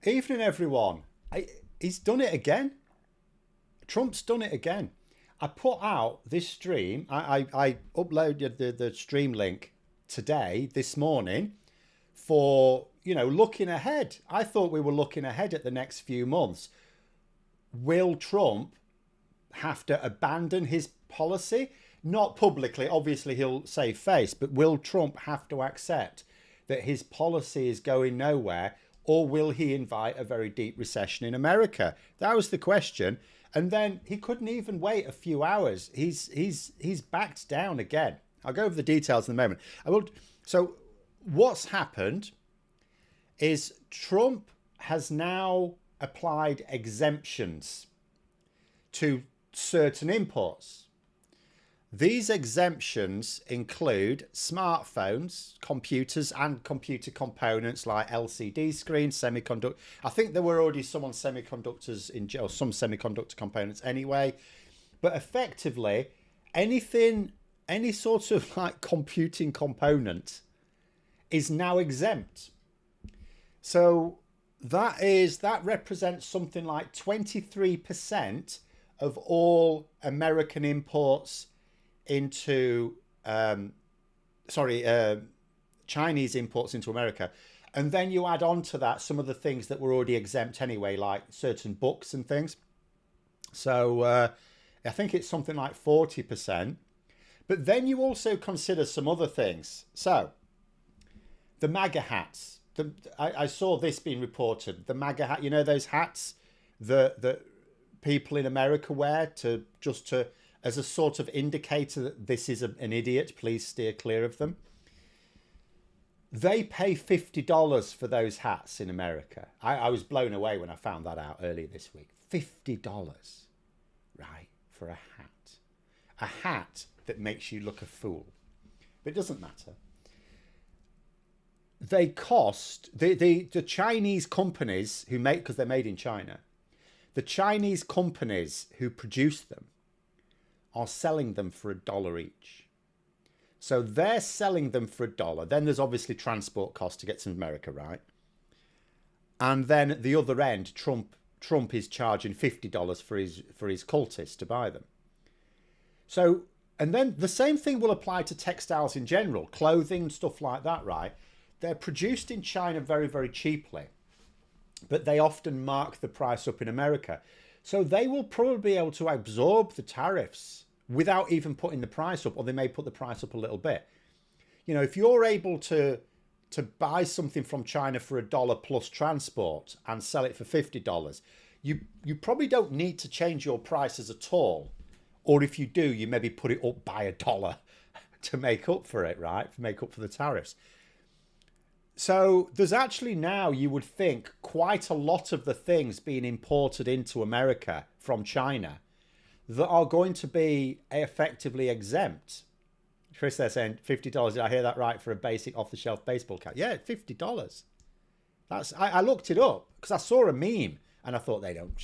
Evening, everyone. He's done it again. Trump's done it again. I put out this stream. I uploaded the stream link today, this morning, for, looking ahead. I thought we were looking ahead at the next few months. Will Trump have to abandon his policy? Not publicly, obviously he'll save face, but will Trump have to accept that his policy is going nowhere, or will he invite a very deep recession in America? That was the question. And then he couldn't even wait a few hours. He's backed down again. I'll go over the details in a moment. So what's happened is Trump has now applied exemptions to certain imports. These exemptions include smartphones, computers, and computer components like LCD screens, semiconductor. I think there were already some on semiconductors or some semiconductor components anyway. But effectively, any sort of like computing component is now exempt. So that represents something like 23% of all American imports into Chinese imports into America. And then you add on to that some of the things that were already exempt anyway, like certain books and things. So I think it's something like 40%. But then you also consider some other things. So the MAGA hats. I saw this being reported. The MAGA hat, those hats that people in America wear as a sort of indicator that this is an idiot, please steer clear of them. They pay $50 for those hats in America. I was blown away when I found that out earlier this week. $50, right, for a hat. A hat that makes you look a fool. But it doesn't matter. They cost, the Chinese companies who make, because they're made in China, the Chinese companies who produce them are selling them for $1 each. So they're selling them for $1. Then there's obviously transport costs to get to America, right? And then at the other end, Trump is charging $50 for his cultists to buy them. So, and then the same thing will apply to textiles in general, clothing, stuff like that, right? They're produced in China very, very cheaply, but they often mark the price up in America. So they will probably be able to absorb the tariffs without even putting the price up, or they may put the price up a little bit. If you're able to buy something from China for $1 plus transport and sell it for $50, you probably don't need to change your prices at all. Or if you do, you maybe put it up by $1 to make up for it, right? To make up for the tariffs. So there's actually now, you would think, quite a lot of the things being imported into America from China that are going to be effectively exempt. Chris, they're saying $50. Did I hear that right for a basic off-the-shelf baseball cap? Yeah, $50. I looked it up because I saw a meme and I thought they don't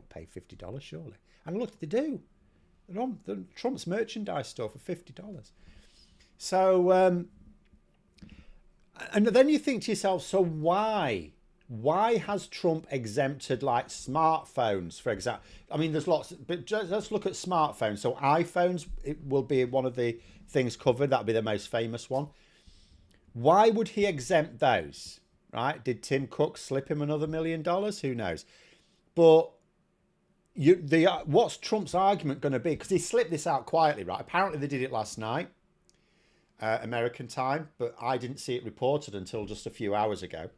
pay $50 surely. And look, they do. They're on the Trump's merchandise store for $50. So and then you think to yourself, so why has Trump exempted like smartphones, for example? I mean, there's lots, but just, let's look at smartphones. So iPhones, it will be one of the things covered. That'll be the most famous one. Why would he exempt those, right? Did Tim Cook slip him another $1 million? Who knows? But what's Trump's argument going to be? Because he slipped this out quietly, right? Apparently they did it last night, American time, but I didn't see it reported until just a few hours ago.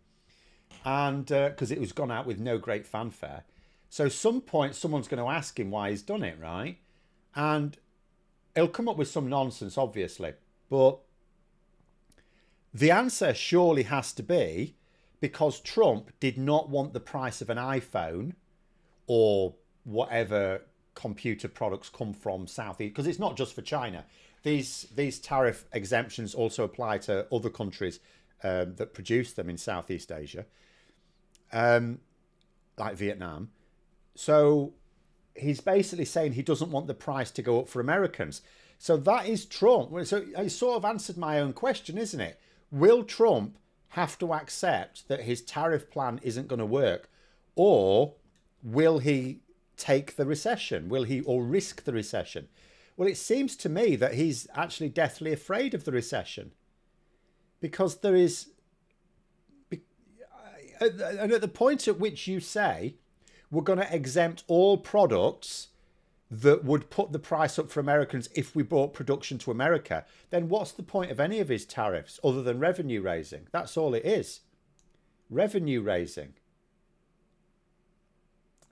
And because it was gone out with no great fanfare. So some point someone's going to ask him why he's done it, right? And he'll come up with some nonsense, obviously. But the answer surely has to be because Trump did not want the price of an iPhone or whatever computer products come from Southeast, because it's not just for China. These tariff exemptions also apply to other countries that produce them in Southeast Asia, like Vietnam. So he's basically saying he doesn't want the price to go up for Americans. So that is Trump. So I sort of answered my own question, isn't it? Will Trump have to accept that his tariff plan isn't going to work? Or will he take the recession? Will he or risk the recession? Well, it seems to me that he's actually deathly afraid of the recession, because there is, and at the point at which you say we're going to exempt all products that would put the price up for Americans if we brought production to America, then what's the point of any of his tariffs other than revenue raising? That's all it is. Revenue raising.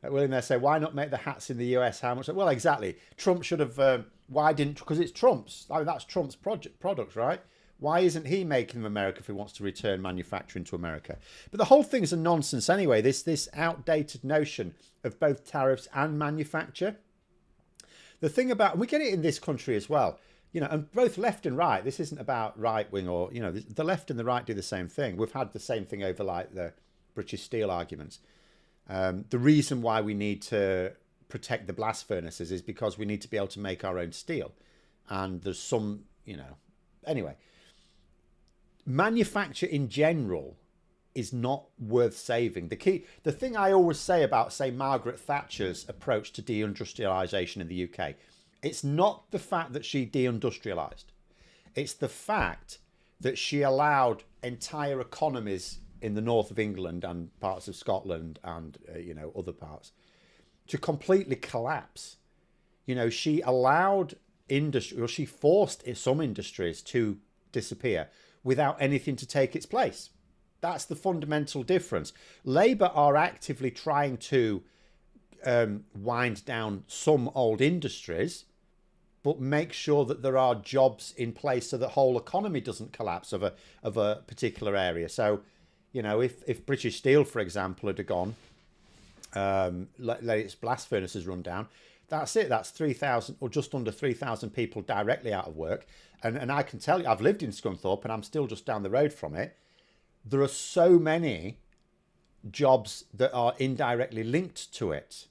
William there say, why not make the hats in the US? How much? Well, exactly. Trump should have. Why didn't? Because it's Trump's. I mean, that's Trump's products, right? Why isn't he making them America if he wants to return manufacturing to America? But the whole thing's a nonsense anyway. This outdated notion of both tariffs and manufacture. The thing about, and we get it in this country as well, you know, and both left and right. This isn't about right wing or, you know, the left and the right do the same thing. We've had the same thing over like the British Steel arguments. The reason why we need to protect the blast furnaces is because we need to be able to make our own steel. And there's some, you know, anyway, manufacture in general is not worth saving. The thing I always say about, say, Margaret Thatcher's approach to deindustrialisation in the UK, it's not the fact that she deindustrialised. It's the fact that she allowed entire economies in the north of England and parts of Scotland and, you know, other parts to completely collapse. You know, she allowed industry, or she forced some industries to disappear without anything to take its place. That's the fundamental difference. Labour are actively trying to wind down some old industries, but make sure that there are jobs in place so the whole economy doesn't collapse of a particular area. So, you know, if British Steel, for example, had gone, let its blast furnaces run down, that's it. That's 3,000 or just under 3,000 people directly out of work. And I can tell you, I've lived in Scunthorpe and I'm still just down the road from it. There are so many jobs that are indirectly linked to it.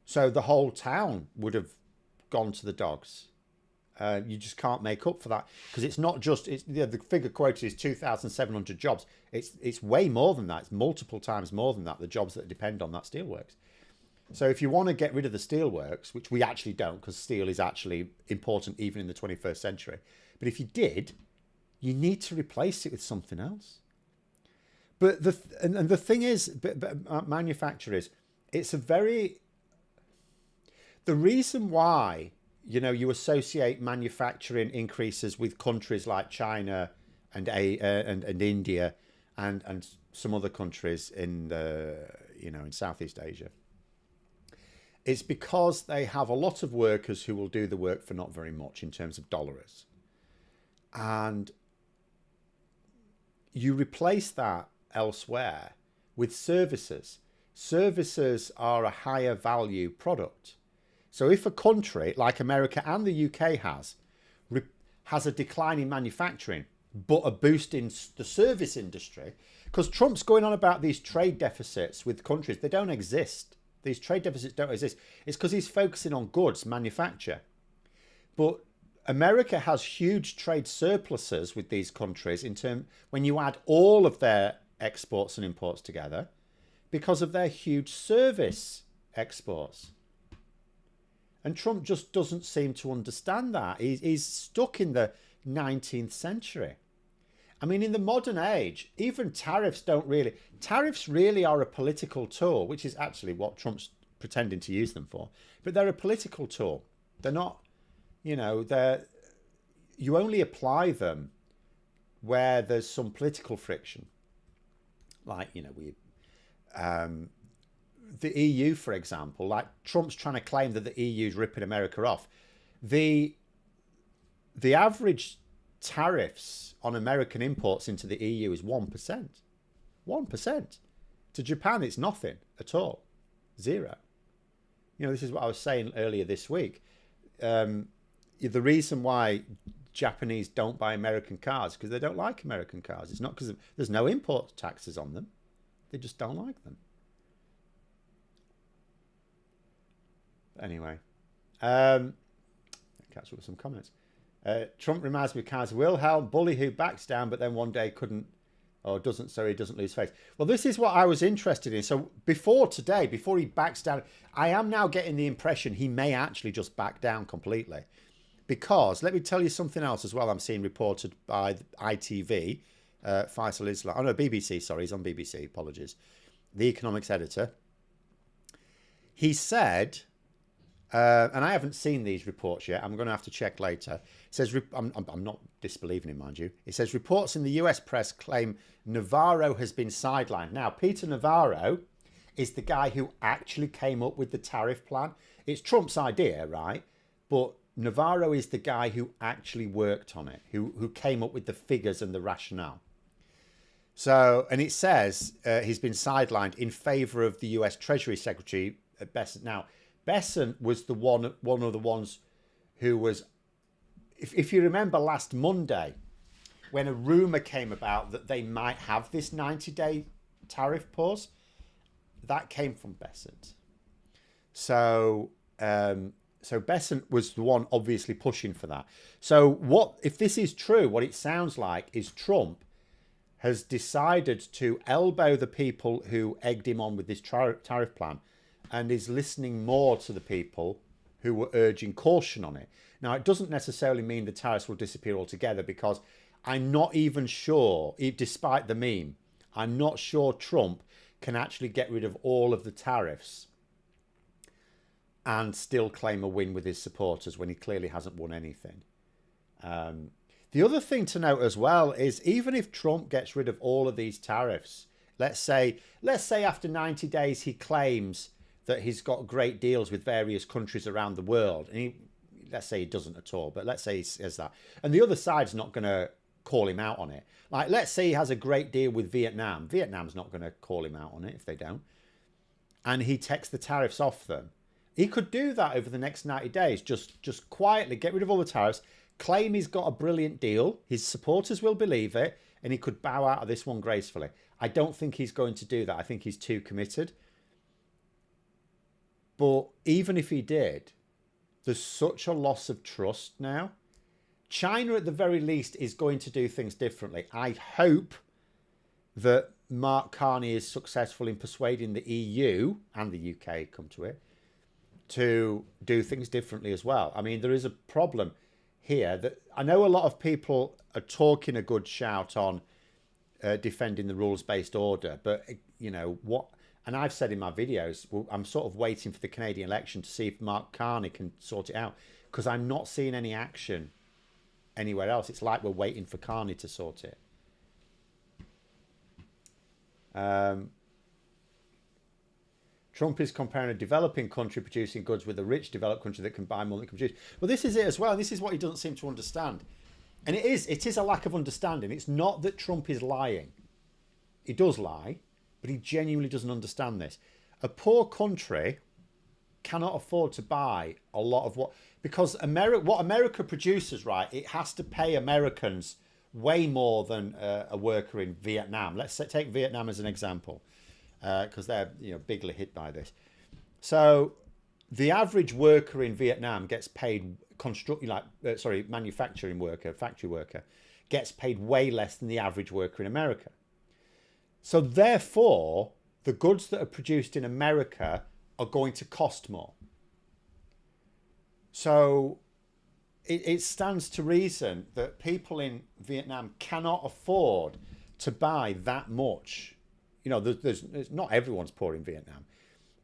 So the whole town would have gone to the dogs. You just can't make up for that, because it's not just, the figure quoted is 2,700 jobs. It's way more than that. It's multiple times more than that, the jobs that depend on that steelworks. So if you want to get rid of the steelworks, which we actually don't, because steel is actually important even in the 21st century. But if you did, you need to replace it with something else. But the thing is, manufacture is, it's a very, the reason why, you know, you associate manufacturing increases with countries like China and India and some other countries in you know, in Southeast Asia, it's because they have a lot of workers who will do the work for not very much in terms of dollars. And you replace that elsewhere with services. Services are a higher value product. So if a country like America and the UK has a decline in manufacturing, but a boost in the service industry, because Trump's going on about these trade deficits with countries, they don't exist. These trade deficits don't exist. It's because he's focusing on goods, manufacture. But America has huge trade surpluses with these countries when you add all of their exports and imports together, because of their huge service exports. And Trump just doesn't seem to understand that. He's stuck in the 19th century. I mean, in the modern age, even tariffs really are a political tool, which is actually what Trump's pretending to use them for. But they're a political tool. They're not, you know, you only apply them where there's some political friction. Like, you know, the EU, for example, like Trump's trying to claim that the EU is ripping America off. The average tariffs on American imports into the EU is 1%. 1%. To Japan, it's nothing at all. Zero. You know, this is what I was saying earlier this week. The reason why Japanese don't buy American cars is because they don't like American cars. It's not because there's no import taxes on them. They just don't like them. Anyway, catch up with some comments. Trump reminds me of Kaiser Wilhelm, bully who backs down, but then one day couldn't or doesn't, so he doesn't lose face. Well, this is what I was interested in. So before today, before he backs down, I am now getting the impression he may actually just back down completely. Because let me tell you something else as well. I'm seeing reported by ITV, Faisal Islam. Oh no, BBC. Sorry, he's on BBC. Apologies. The economics editor. He said, and I haven't seen these reports yet. I'm going to have to check later. It says, I'm not disbelieving him, mind you. It says reports in the US press claim Navarro has been sidelined. Now, Peter Navarro is the guy who actually came up with the tariff plan. It's Trump's idea, right? But Navarro is the guy who actually worked on it, who came up with the figures and the rationale. So, and it says he's been sidelined in favour of the US Treasury Secretary, Bessent. Now, Bessent was the one of the ones who was, if you remember last Monday, when a rumour came about that they might have this 90-day tariff pause, that came from Bessent. So, so Bessent was the one obviously pushing for that. So what, if this is true, what it sounds like is Trump has decided to elbow the people who egged him on with this tariff plan and is listening more to the people who were urging caution on it. Now, it doesn't necessarily mean the tariffs will disappear altogether, because I'm not even sure, despite the meme, I'm not sure Trump can actually get rid of all of the tariffs and still claim a win with his supporters when he clearly hasn't won anything. The other thing to note as well is, even if Trump gets rid of all of these tariffs, let's say after 90 days he claims that he's got great deals with various countries around the world, and let's say he doesn't at all, but let's say he says that, and the other side's not going to call him out on it. Like, let's say he has a great deal with Vietnam. Vietnam's not going to call him out on it if they don't. And he takes the tariffs off them. He could do that over the next 90 days, just quietly get rid of all the tariffs, claim he's got a brilliant deal, his supporters will believe it, and he could bow out of this one gracefully. I don't think he's going to do that. I think he's too committed. But even if he did, there's such a loss of trust now. China, at the very least, is going to do things differently. I hope that Mark Carney is successful in persuading the EU and the UK, come to it, to do things differently as well. I mean, there is a problem here that I know a lot of people are talking a good shout on defending the rules-based order, but you know what? And I've said in my videos, well, I'm sort of waiting for the Canadian election to see if Mark Carney can sort it out, because I'm not seeing any action anywhere else. It's like we're waiting for Carney to sort it. Trump is comparing a developing country producing goods with a rich developed country that can buy more than it can produce. Well, this is it as well. This is what he doesn't seem to understand. And it is a lack of understanding. It's not that Trump is lying. He does lie, but he genuinely doesn't understand this. A poor country cannot afford to buy a lot of what America produces, right? It has to pay Americans way more than a worker in Vietnam. Let's take Vietnam as an example, because they're bigly hit by this. So the average worker in Vietnam gets paid manufacturing worker, factory worker, gets paid way less than the average worker in America. So therefore, the goods that are produced in America are going to cost more. So it stands to reason that people in Vietnam cannot afford to buy that much. There's not everyone's poor in Vietnam,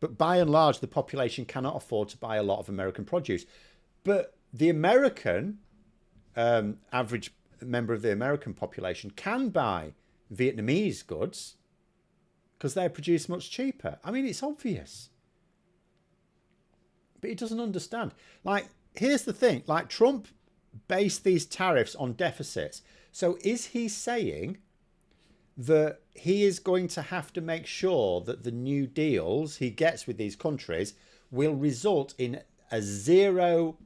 but by and large, the population cannot afford to buy a lot of American produce. But the American average member of the American population can buy Vietnamese goods because they're produced much cheaper. I mean, it's obvious. But he doesn't understand. Like, here's the thing. Like, Trump based these tariffs on deficits. So is he saying that he is going to have to make sure that the new deals he gets with these countries will result in a zero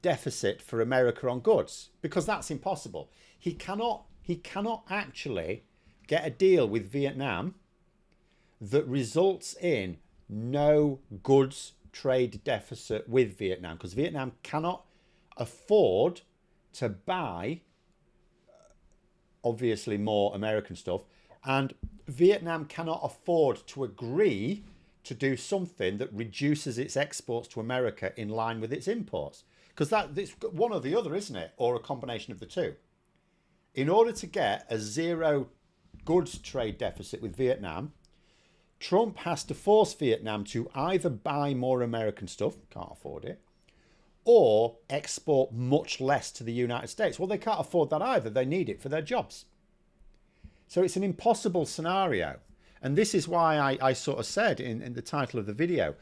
deficit for America on goods? Because that's impossible. He cannot actually get a deal with Vietnam that results in no goods trade deficit with Vietnam, because Vietnam cannot afford to buy obviously more American stuff. And Vietnam cannot afford to agree to do something that reduces its exports to America in line with its imports. Because it's one or the other, isn't it? Or a combination of the two. In order to get a zero goods trade deficit with Vietnam, Trump has to force Vietnam to either buy more American stuff, can't afford it, or export much less to the United States. Well, they can't afford that either. They need it for their jobs. So it's an impossible scenario. And this is why I sort of said in the title of the video,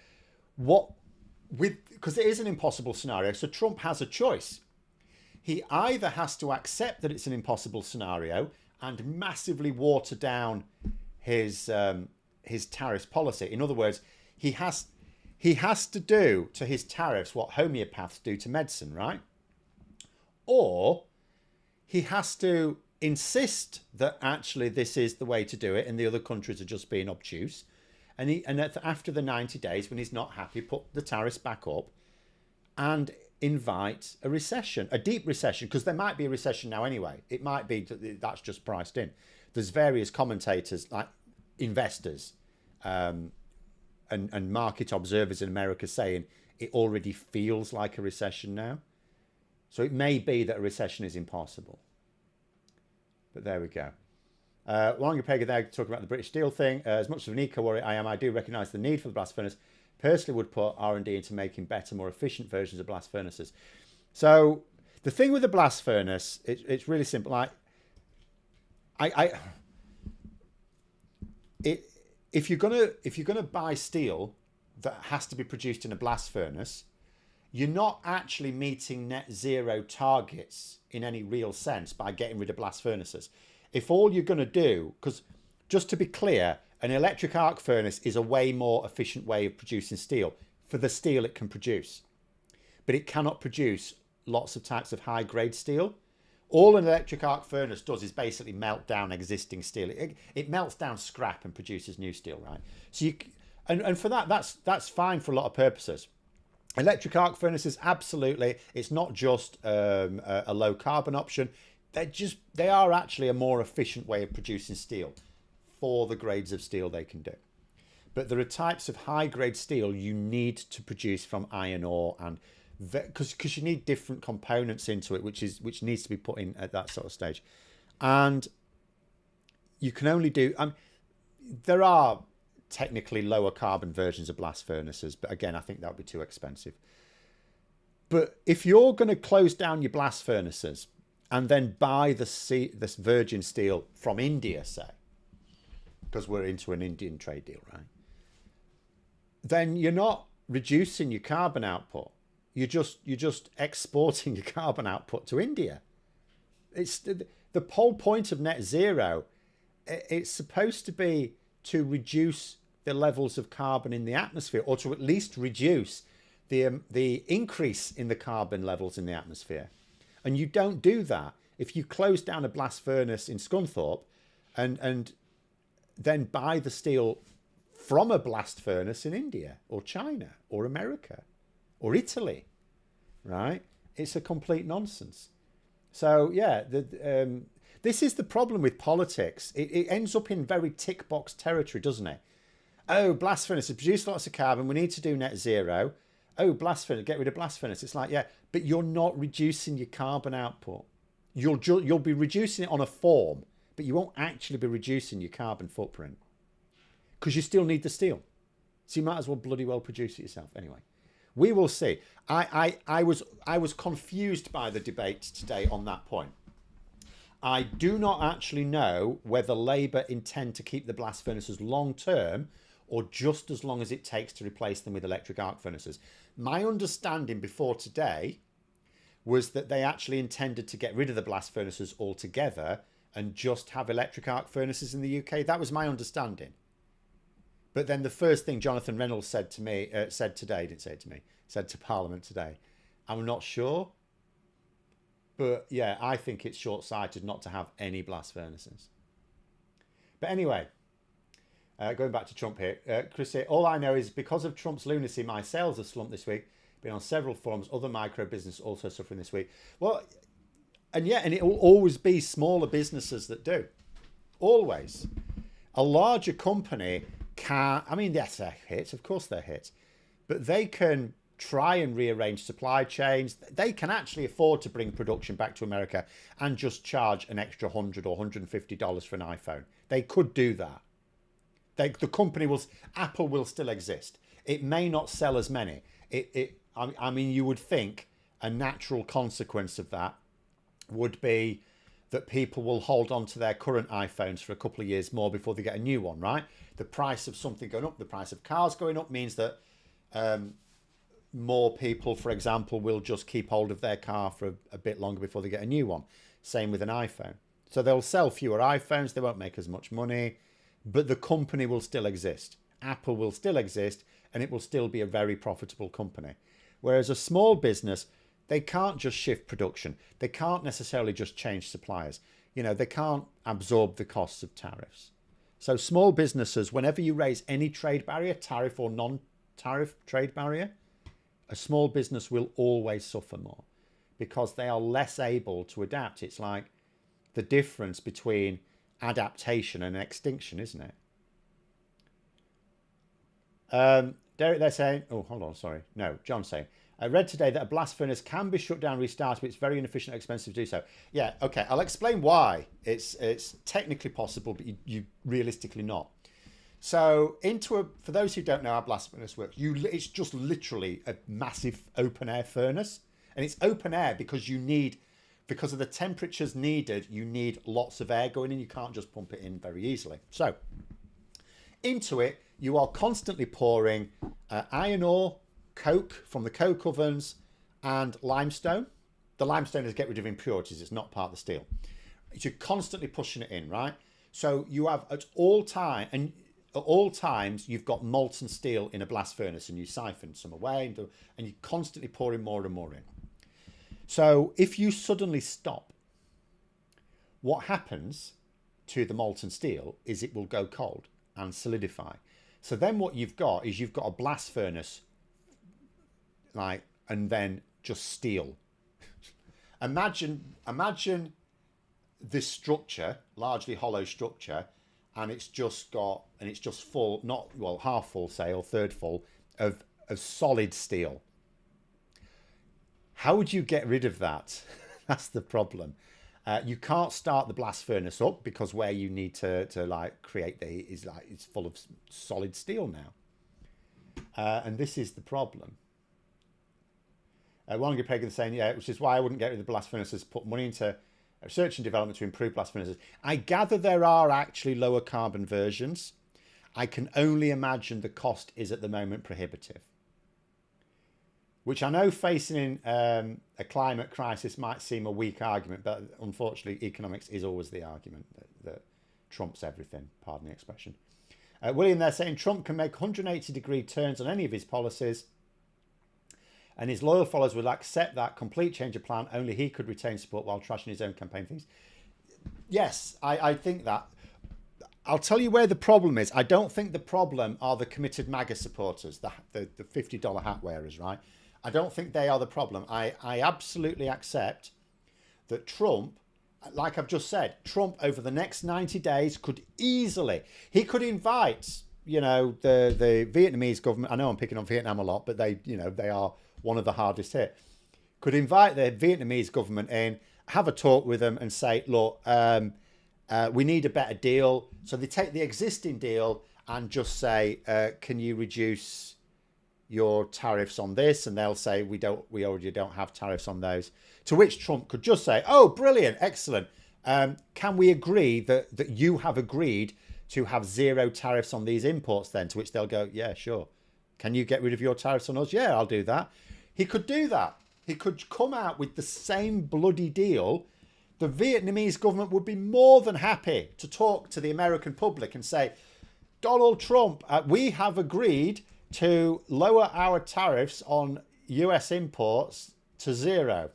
because it is an impossible scenario. So Trump has a choice. He either has to accept that it's an impossible scenario and massively water down his tariffs policy. In other words, he has to do to his tariffs what homeopaths do to medicine, right? Or he has to insist that actually this is the way to do it and the other countries are just being obtuse. And after the 90 days, when he's not happy, put the tariffs back up and invite a recession, a deep recession, because there might be a recession now anyway. It might be that's just priced in. There's various commentators, like investors and market observers in America saying it already feels like a recession now. So it may be that a recession is impossible. But there we go. Wangapega there talking about the British Steel thing. As much of an eco-warrior I am, I do recognise the need for the blast furnace. Personally would put R&D into making better, more efficient versions of blast furnaces. So the thing with the blast furnace, it's really simple. If you're gonna buy steel that has to be produced in a blast furnace, you're not actually meeting net zero targets in any real sense by getting rid of blast furnaces. If all you're going to do, because just to be clear, an electric arc furnace is a way more efficient way of producing steel for the steel it can produce. But it cannot produce lots of types of high grade steel. All an electric arc furnace does is basically melt down existing steel. It melts down scrap and produces new steel, right? So and for that's fine for a lot of purposes. Electric arc furnaces, absolutely. It's not just a low carbon option. They are actually a more efficient way of producing steel for the grades of steel they can do. But there are types of high grade steel you need to produce from iron ore, and because you need different components into it, which needs to be put in at that sort of stage. And you can only do, there are technically lower carbon versions of blast furnaces, but again, I think that would be too expensive. But if you're going to close down your blast furnaces and then buy this virgin steel from India, say, because we're into an Indian trade deal, right? Then you're not reducing your carbon output. You're just exporting your carbon output to India. It's the whole point of net zero. It's supposed to be to reduce the levels of carbon in the atmosphere, or to at least reduce the increase in the carbon levels in the atmosphere. And you don't do that if you close down a blast furnace in Scunthorpe and then buy the steel from a blast furnace in India or China or America or Italy, right? It's a complete nonsense. So yeah, this is the problem with politics. It ends up in very tick box territory, doesn't it? Oh, blast furnaces produce lots of carbon. We need to do net zero. Oh, blast furnace, get rid of blast furnace. It's like, yeah, but you're not reducing your carbon output. You'll be reducing it on a form, but you won't actually be reducing your carbon footprint because you still need the steel. So you might as well bloody well produce it yourself. Anyway, we will see. I was confused by the debate today on that point. I do not actually know whether Labour intend to keep the blast furnaces long term or just as long as it takes to replace them with electric arc furnaces. My understanding before today was that they actually intended to get rid of the blast furnaces altogether and just have electric arc furnaces in the UK. That was my understanding. But then the first thing Jonathan Reynolds said to me, said to Parliament today, I'm not sure. But yeah, I think it's short-sighted not to have any blast furnaces. But anyway, going back to Trump here, Chris said, all I know is because of Trump's lunacy, my sales have slumped this week. Been on several forums. Other micro business also suffering this week. Well, And it will always be smaller businesses that do. Always. A larger company can't, I mean, yes, they're hits, of course they're hits, but they can try and rearrange supply chains. They can actually afford to bring production back to America and just charge an extra $100 or $150 for an iPhone. They could do that. The company will, Apple will still exist. It may not sell as many. I mean, you would think a natural consequence of that would be that people will hold on to their current iPhones for a couple of years more before they get a new one, right? The price of something going up, the price of cars going up means that more people, for example, will just keep hold of their car for a bit longer before they get a new one. Same with an iPhone. So they'll sell fewer iPhones, they won't make as much money, but the company will still exist. Apple will still exist, and it will still be a very profitable company. Whereas a small business, they can't just shift production. They can't necessarily just change suppliers. You know, they can't absorb the costs of tariffs. So small businesses, whenever you raise any trade barrier, tariff or non-tariff trade barrier, a small business will always suffer more because they are less able to adapt. It's like the difference between adaptation and extinction, isn't it? Derek, they're saying, oh, hold on, sorry. No, John's saying, I read today that a blast furnace can be shut down, restarted, but it's very inefficient and expensive to do so. Yeah, okay, I'll explain why it's technically possible, but you realistically not. So for those who don't know how blast furnace works, it's just literally a massive open air furnace. And it's open air because because of the temperatures needed, you need lots of air going in. You can't just pump it in very easily. So into it, you are constantly pouring iron ore, coke from the coke ovens, and limestone. The limestone is to get rid of impurities. It's not part of the steel. You're constantly pushing it in, right? So you have at all times, you've got molten steel in a blast furnace, and you siphon some away, and you're constantly pouring more and more in. So if you suddenly stop, what happens to the molten steel is it will go cold and solidify. So then what you've got is you've got a blast furnace, and then just steel. Imagine this structure, largely hollow structure, and it's just full, half full, say, or third full of solid steel. How would you get rid of that? That's the problem. You can't start the blast furnace up because where you need to create the heat is it's full of solid steel now, and this is the problem. One good pagan saying, yeah, which is why I wouldn't get rid of the blast furnaces. Put money into research and development to improve blast furnaces. I gather there are actually lower carbon versions. I can only imagine the cost is at the moment prohibitive. Which I know facing a climate crisis might seem a weak argument, but unfortunately economics is always the argument that trumps everything, pardon the expression. William, they're saying Trump can make 180-degree turns on any of his policies, and his loyal followers will accept that complete change of plan. Only he could retain support while trashing his own campaign things. Yes, I think that. I'll tell you where the problem is. I don't think the problem are the committed MAGA supporters, the $50 hat wearers, right? I don't think they are the problem. I absolutely accept that Trump, like I've just said, Trump over the next 90 days could easily, he could invite, the Vietnamese government. I know I'm picking on Vietnam a lot, but they are one of the hardest hit. Could invite the Vietnamese government in, have a talk with them and say, look, we need a better deal. So they take the existing deal and just say, can you reduce your tariffs on this? And they'll say, we already don't have tariffs on those. To which Trump could just say, oh, brilliant, excellent. Can we agree that you have agreed to have zero tariffs on these imports then? To which they'll go, yeah, sure. Can you get rid of your tariffs on us? Yeah, I'll do that. He could do that. He could come out with the same bloody deal. The Vietnamese government would be more than happy to talk to the American public and say, Donald Trump, we have agreed to lower our tariffs on US imports to zero.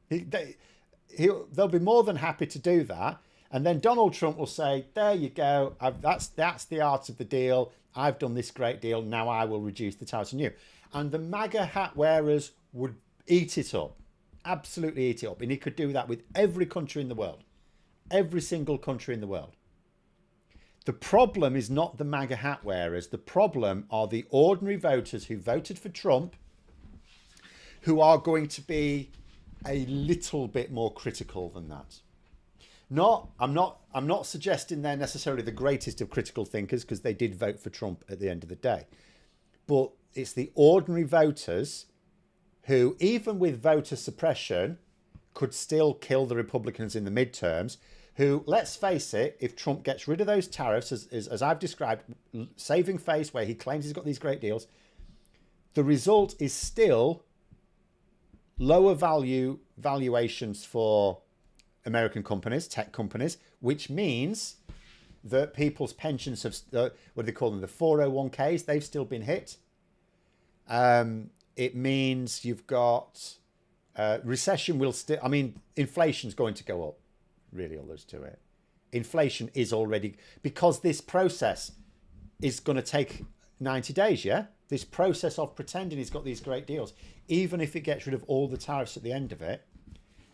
They'll be more than happy to do that. And then Donald Trump will say, there you go. That's the art of the deal. I've done this great deal. Now I will reduce the tariffs on you. And the MAGA hat wearers would eat it up. absolutely eat it up. And he could do that with every country in the world. Every single country in the world. The problem is not the MAGA hat wearers. The problem are the ordinary voters who voted for Trump, who are going to be a little bit more critical than that. I'm not suggesting they're necessarily the greatest of critical thinkers, because they did vote for Trump at the end of the day. But it's the ordinary voters who, even with voter suppression, could still kill the Republicans in the midterms, who, let's face it, if Trump gets rid of those tariffs, as I've described, saving face, where he claims he's got these great deals, the result is still lower valuations for American companies, tech companies, which means that people's pensions have, what do they call them, the 401ks, they've still been hit. It means you've got recession will still, I mean, inflation's going to go up. Really, all there's to it. Inflation is already, because this process is going to take 90 days, yeah? This process of pretending he's got these great deals, even if it gets rid of all the tariffs at the end of it,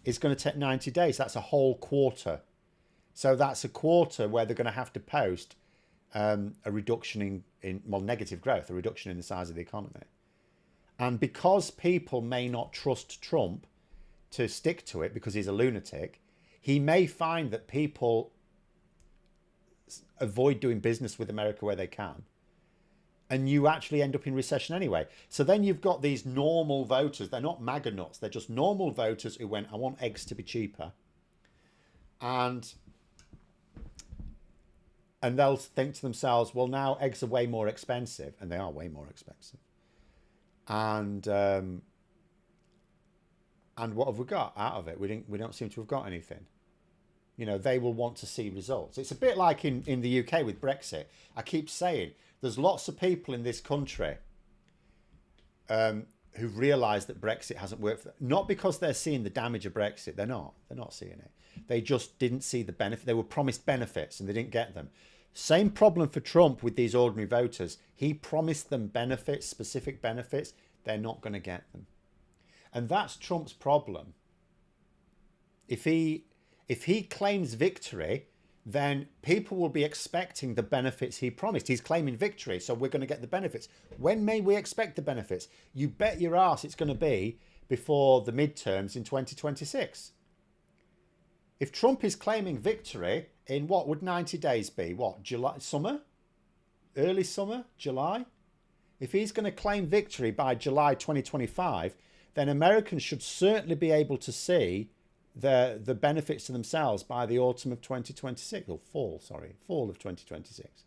it's going to take 90 days. That's a whole quarter. So that's a quarter where they're going to have to post a reduction in negative growth, a reduction in the size of the economy. And because people may not trust Trump to stick to it because he's a lunatic, he may find that people avoid doing business with America where they can. And you actually end up in recession anyway. So then you've got these normal voters. They're not MAGA nuts. They're just normal voters who went, I want eggs to be cheaper. And they'll think to themselves, well, now eggs are way more expensive. And they are way more expensive. And what have we got out of it? We don't seem to have got anything. You know, they will want to see results. It's a bit like in the UK with Brexit. I keep saying there's lots of people in this country who've realised that Brexit hasn't worked for them. Not because they're seeing the damage of Brexit. They're not seeing it. They just didn't see the benefit. They were promised benefits and they didn't get them. Same problem for Trump with these ordinary voters. He promised them benefits, specific benefits. They're not going to get them. And that's Trump's problem. If he claims victory, then people will be expecting the benefits he promised. He's claiming victory, so we're going to get the benefits. When may we expect the benefits? You bet your ass it's going to be before the midterms in 2026. If Trump is claiming victory in what would 90 days be? What, July, summer? Early summer? July? If he's going to claim victory by July 2025, then Americans should certainly be able to see the benefits to themselves by the autumn of 2026, or fall of 2026.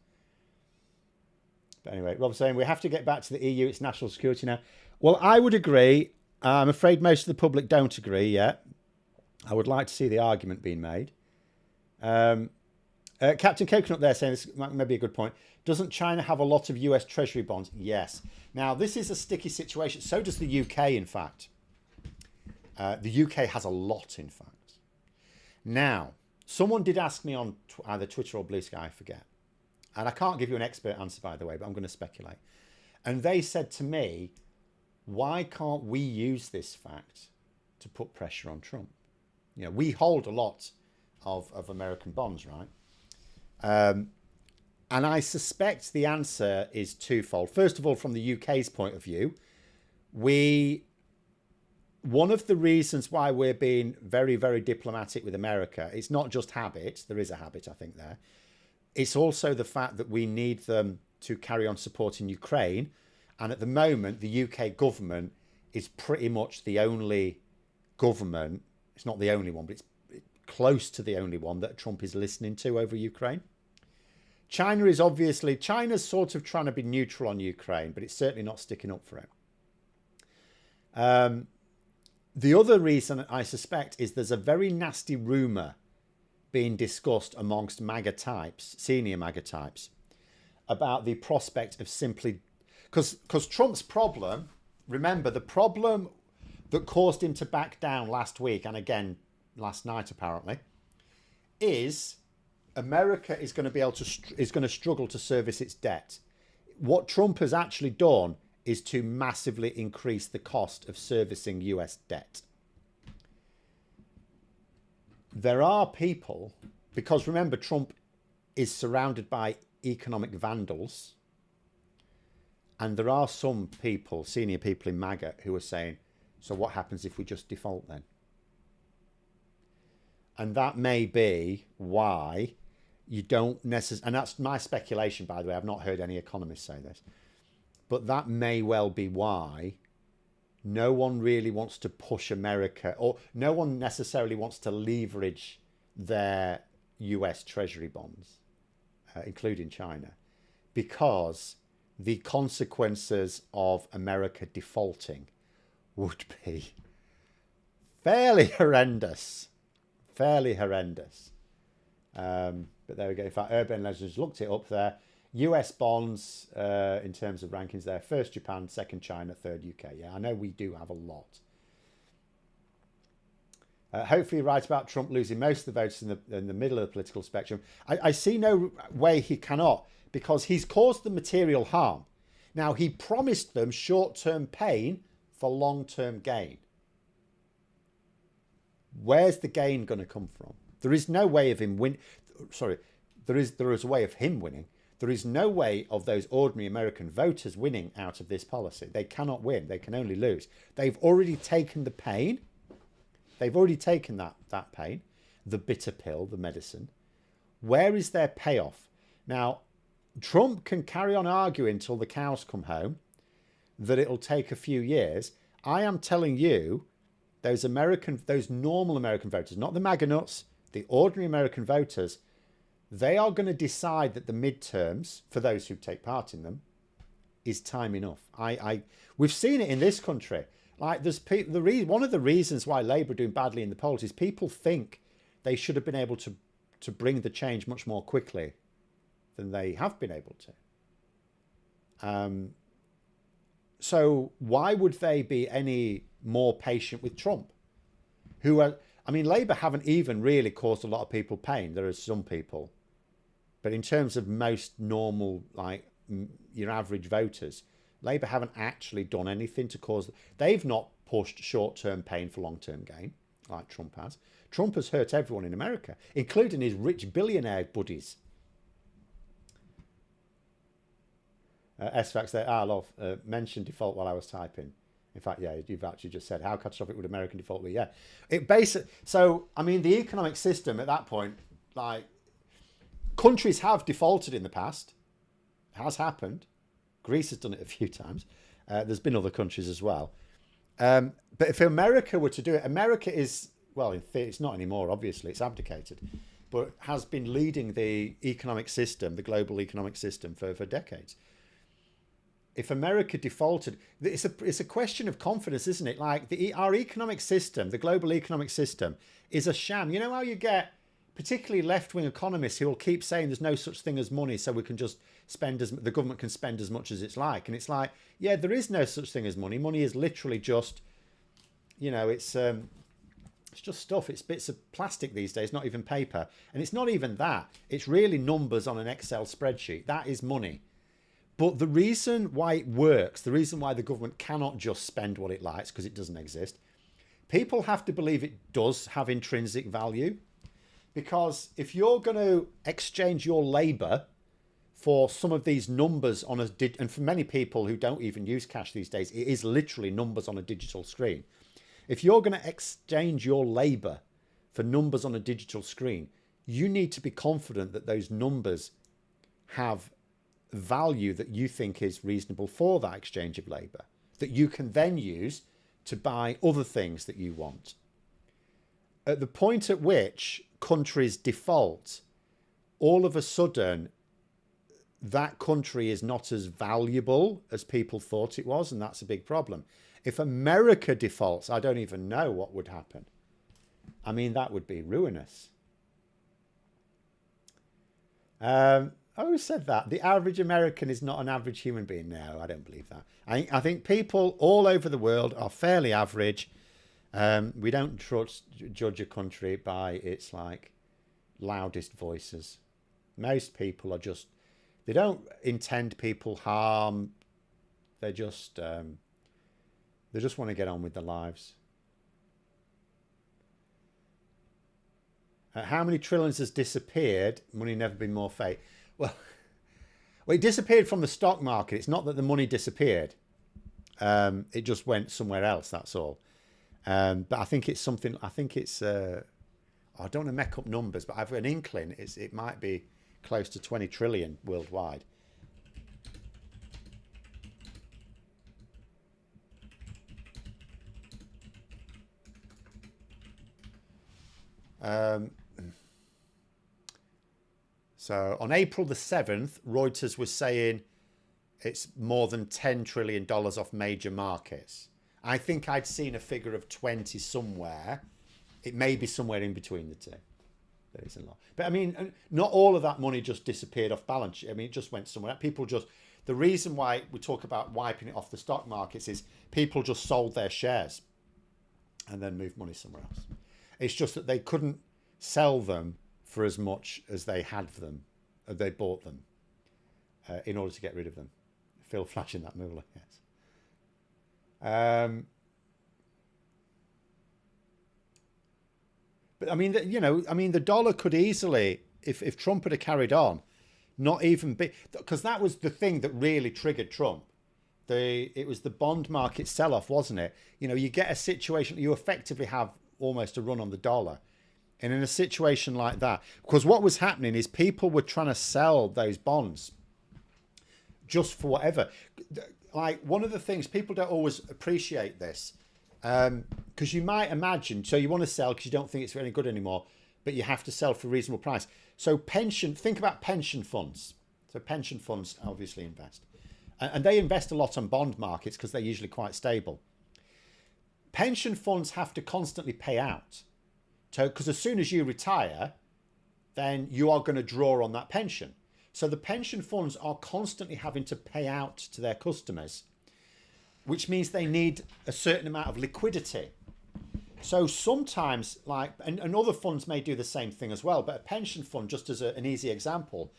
But anyway, Rob's saying we have to get back to the EU, it's national security now. Well, I would agree. I'm afraid most of the public don't agree yet. I would like to see the argument being made. Captain Coconut there saying this might be a good point. Doesn't China have a lot of US Treasury bonds? Yes. Now, this is a sticky situation. So does the UK, in fact. The UK has a lot, in fact. Now, someone did ask me on either Twitter or Blue Sky, I forget. And I can't give you an expert answer, by the way, but I'm going to speculate. And they said to me, why can't we use this fact to put pressure on Trump? You know, we hold a lot of American bonds, right? And I suspect the answer is twofold. First of all, from the UK's point of view, one of the reasons why we're being very, very diplomatic with America, it's not just habit. There is a habit, I think, there. It's also the fact that we need them to carry on supporting Ukraine. And at the moment, the UK government is pretty much the only government, it's not the only one, but it's close to the only one that Trump is listening to over Ukraine. China's sort of trying to be neutral on Ukraine, but it's certainly not sticking up for it. The other reason I suspect is there's a very nasty rumour being discussed amongst MAGA types, senior MAGA types, about the prospect of simply... Because Trump's problem, remember, the problem that caused him to back down last week, and again last night apparently, is America is going to struggle to service its debt. What Trump has actually done is to massively increase the cost of servicing US debt. there are people, because remember, Trump is surrounded by economic vandals, and there are some people, senior people in MAGA, who are saying, so what happens if we just default then? And that may be why you don't necessarily, and that's my speculation, by the way, I've not heard any economists say this, but that may well be why no one really wants to push America, or no one necessarily wants to leverage their US Treasury bonds, including China, because the consequences of America defaulting would be fairly horrendous. Fairly horrendous. But there we go. In fact, Urban Legends looked it up there. US bonds, in terms of rankings there, first Japan, second China, third UK. Yeah, I know we do have a lot. Hopefully you're right about Trump losing most of the votes in the middle of the political spectrum. I see no way he cannot, because he's caused them material harm. Now, he promised them short-term pain for long-term gain. Where's the gain going to come from? There is no way of him win. Sorry, there is a way of him winning. There is no way of those ordinary American voters winning out of this policy. They cannot win. They can only lose. They've already taken the pain. They've already taken that pain, the bitter pill, the medicine. Where is their payoff? Now, Trump can carry on arguing until the cows come home that it'll take a few years. I am telling you, those normal American voters, not the MAGA nuts, the ordinary American voters, they are going to decide that the midterms, for those who take part in them, is time enough. We've seen it in this country. Like, one of the reasons why Labour are doing badly in the polls is people think they should have been able to bring the change much more quickly than they have been able to. So why would they be any more patient with Trump? Labour haven't even really caused a lot of people pain. There are some people. But in terms of most normal, like your average voters, Labour haven't actually done anything to cause... They've not pushed short-term pain for long-term gain, like Trump has. Trump has hurt everyone in America, including his rich billionaire buddies. S-Fax there, love, mentioned default while I was typing. In fact, yeah, you've actually just said, how catastrophic would American default be? Yeah. The economic system at that point, like, countries have defaulted in the past. It has happened. Greece has done it a few times. There's been other countries as well. But if America were to do it, America is, well, in theory, it's not anymore, obviously, it's abdicated, but has been leading the economic system, the global economic system for decades. If America defaulted, it's a question of confidence, isn't it? Like our economic system, the global economic system, is a sham. You know how you get particularly left-wing economists who will keep saying there's no such thing as money, so we can just the government can spend as much as it's like. And it's like, yeah, there is no such thing as money. Money is literally just, it's just stuff. It's bits of plastic these days, not even paper. And it's not even that. It's really numbers on an Excel spreadsheet. That is money. But the reason why it works, the reason why the government cannot just spend what it likes, because it doesn't exist, people have to believe it does have intrinsic value. Because if you're going to exchange your labour for some of these numbers and for many people who don't even use cash these days, it is literally numbers on a digital screen. If you're going to exchange your labour for numbers on a digital screen, you need to be confident that those numbers have value that you think is reasonable for that exchange of labour, that you can then use to buy other things that you want. At the point at which countries default, all of a sudden that country is not as valuable as people thought it was, and that's a big problem. If America defaults, I don't even know what would happen. I mean, that would be ruinous. I always said that. The average American is not an average human being. No, I don't believe that. I think people all over the world are fairly average. We don't judge a country by its loudest voices. Most people are just, they don't intend people harm. They just want to get on with their lives. How many trillions has disappeared? Money never been more fake. Well, it disappeared from the stock market. It's not that the money disappeared. It just went somewhere else. That's all. But I think it's something. I think it's. I don't want to make up numbers, but I've an inkling. It might be close to 20 trillion worldwide. So on April the 7th, Reuters was saying it's more than $10 trillion off major markets. I think I'd seen a figure of 20 somewhere. It may be somewhere in between the two. There is a lot. But I mean, not all of that money just disappeared off balance sheet. I mean, it just went somewhere. People just, the reason why we talk about wiping it off the stock markets is people just sold their shares and then moved money somewhere else. It's just that they couldn't sell them for as much as they had them, they bought them in order to get rid of them. Phil flashing that moolah, yes. But I mean, you know, I mean, the dollar could easily, if Trump had carried on, not even be, because that was the thing that really triggered Trump. It was the bond market sell-off, wasn't it? You know, you get a situation, you effectively have almost a run on the dollar. And in a situation like that, because what was happening is people were trying to sell those bonds just for whatever. Like, one of the things, people don't always appreciate this, because you might imagine, so you want to sell because you don't think it's any good anymore, but you have to sell for a reasonable price. So think about pension funds. So pension funds obviously invest. And they invest a lot on bond markets because they're usually quite stable. Pension funds have to constantly pay out. So, because as soon as you retire, then you are going to draw on that pension. So the pension funds are constantly having to pay out to their customers, which means they need a certain amount of liquidity. So sometimes, like, and other funds may do the same thing as well, but a pension fund, just as an easy example,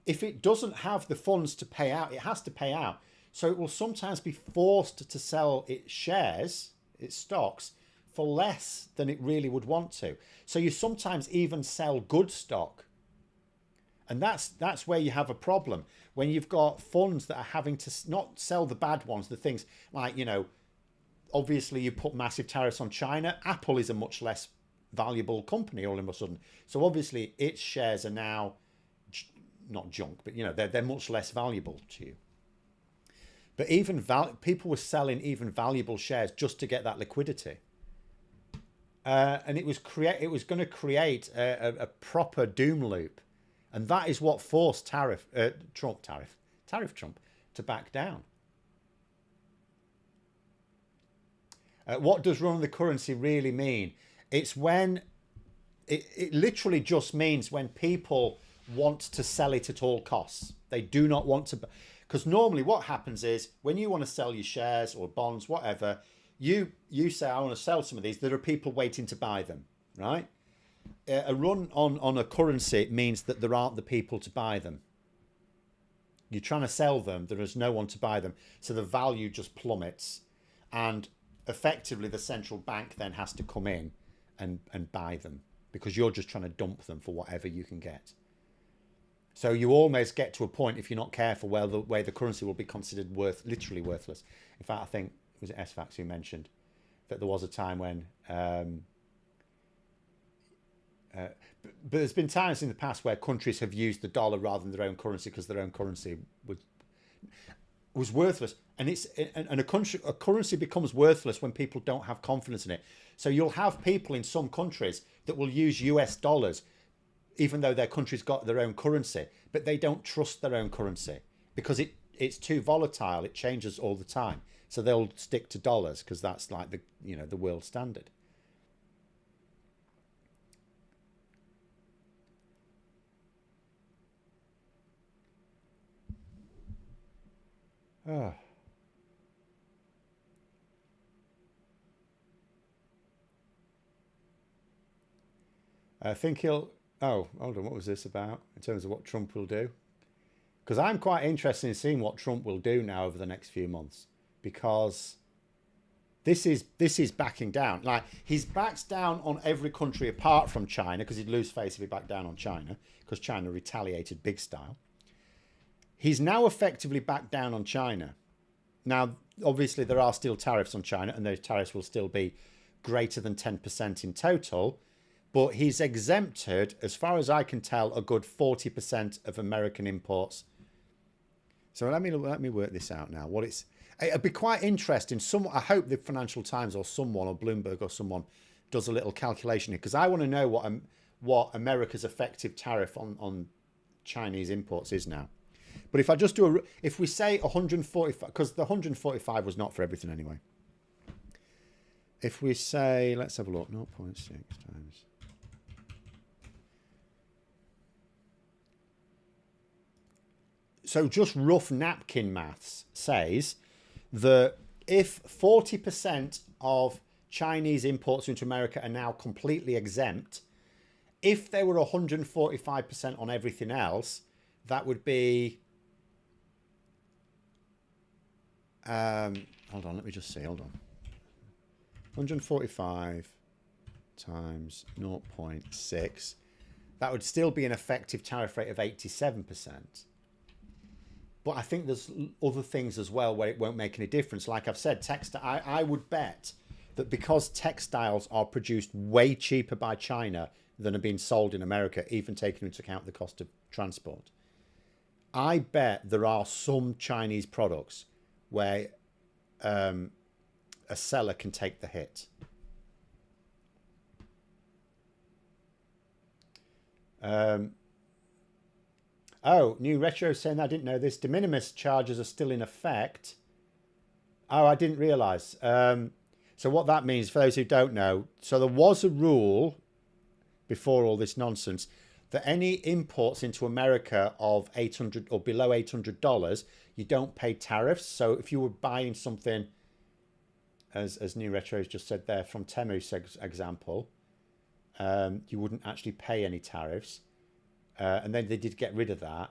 if it doesn't have the funds to pay out, it has to pay out. So it will sometimes be forced to sell its shares, its stocks, for less than it really would want to. So you sometimes even sell good stock. And that's where you have a problem. When you've got funds that are having to not sell the bad ones, the things like, you know, obviously you put massive tariffs on China. Apple is a much less valuable company all of a sudden. So obviously its shares are now not junk, but, you know, they're much less valuable to you. But even people were selling even valuable shares just to get that liquidity. And it was going to create a proper doom loop, and that is what forced Trump to back down. What does run the currency really mean? It's when it literally just means when people want to sell it at all costs. They do not want to, because normally what happens is when you want to sell your shares or bonds, whatever, you say, I want to sell some of these. There are people waiting to buy them, right? A run on a currency means that there aren't the people to buy them. You're trying to sell them. There is no one to buy them. So the value just plummets. And effectively, the central bank then has to come in and buy them because you're just trying to dump them for whatever you can get. So you almost get to a point, if you're not careful, where the currency will be considered literally worthless. In fact, I think was it SFAX who mentioned that there was a time when but there's been times in the past where countries have used the dollar rather than their own currency because their own currency was worthless, and a currency becomes worthless when people don't have confidence in it. So you'll have people in some countries that will use US dollars even though their country's got their own currency, but they don't trust their own currency because it's too volatile. It changes all the time. So they'll stick to dollars because that's like the world standard. Oh. I think he'll... Oh, hold on. What was this about in terms of what Trump will do? Because I'm quite interested in seeing what Trump will do now over the next few months. Because This is backing down. Like, he's backed down on every country apart from China, because he'd lose face if he backed down on China, because China retaliated big style. He's now effectively backed down on China. Now, obviously, there are still tariffs on China, and those tariffs will still be greater than 10% in total. But he's exempted, as far as I can tell, a good 40% of American imports. So let me work this out now. It'd be quite interesting. I hope the Financial Times or someone, or Bloomberg or someone, does a little calculation here, because I want to know what America's effective tariff on Chinese imports is now. But if we say 145, because the 145 was not for everything anyway. If we say, let's have a look, 0.6 times. So just rough napkin maths says that if 40% of Chinese imports into America are now completely exempt, if they were 145% on everything else, that would be... hold on, let me just see, hold on. 145 times 0.6. That would still be an effective tariff rate of 87%. But I think there's other things as well where it won't make any difference. Like I've said, I would bet that because textiles are produced way cheaper by China than are being sold in America, even taking into account the cost of transport, I bet there are some Chinese products where a seller can take the hit. Oh, New Retro saying, I didn't know this. De minimis charges are still in effect. Oh, I didn't realise. So what that means, for those who don't know, so there was a rule before all this nonsense that any imports into America of $800 or below $800, you don't pay tariffs. So if you were buying something, as New Retro's just said there, from Temu's example, you wouldn't actually pay any tariffs. And then they did get rid of that.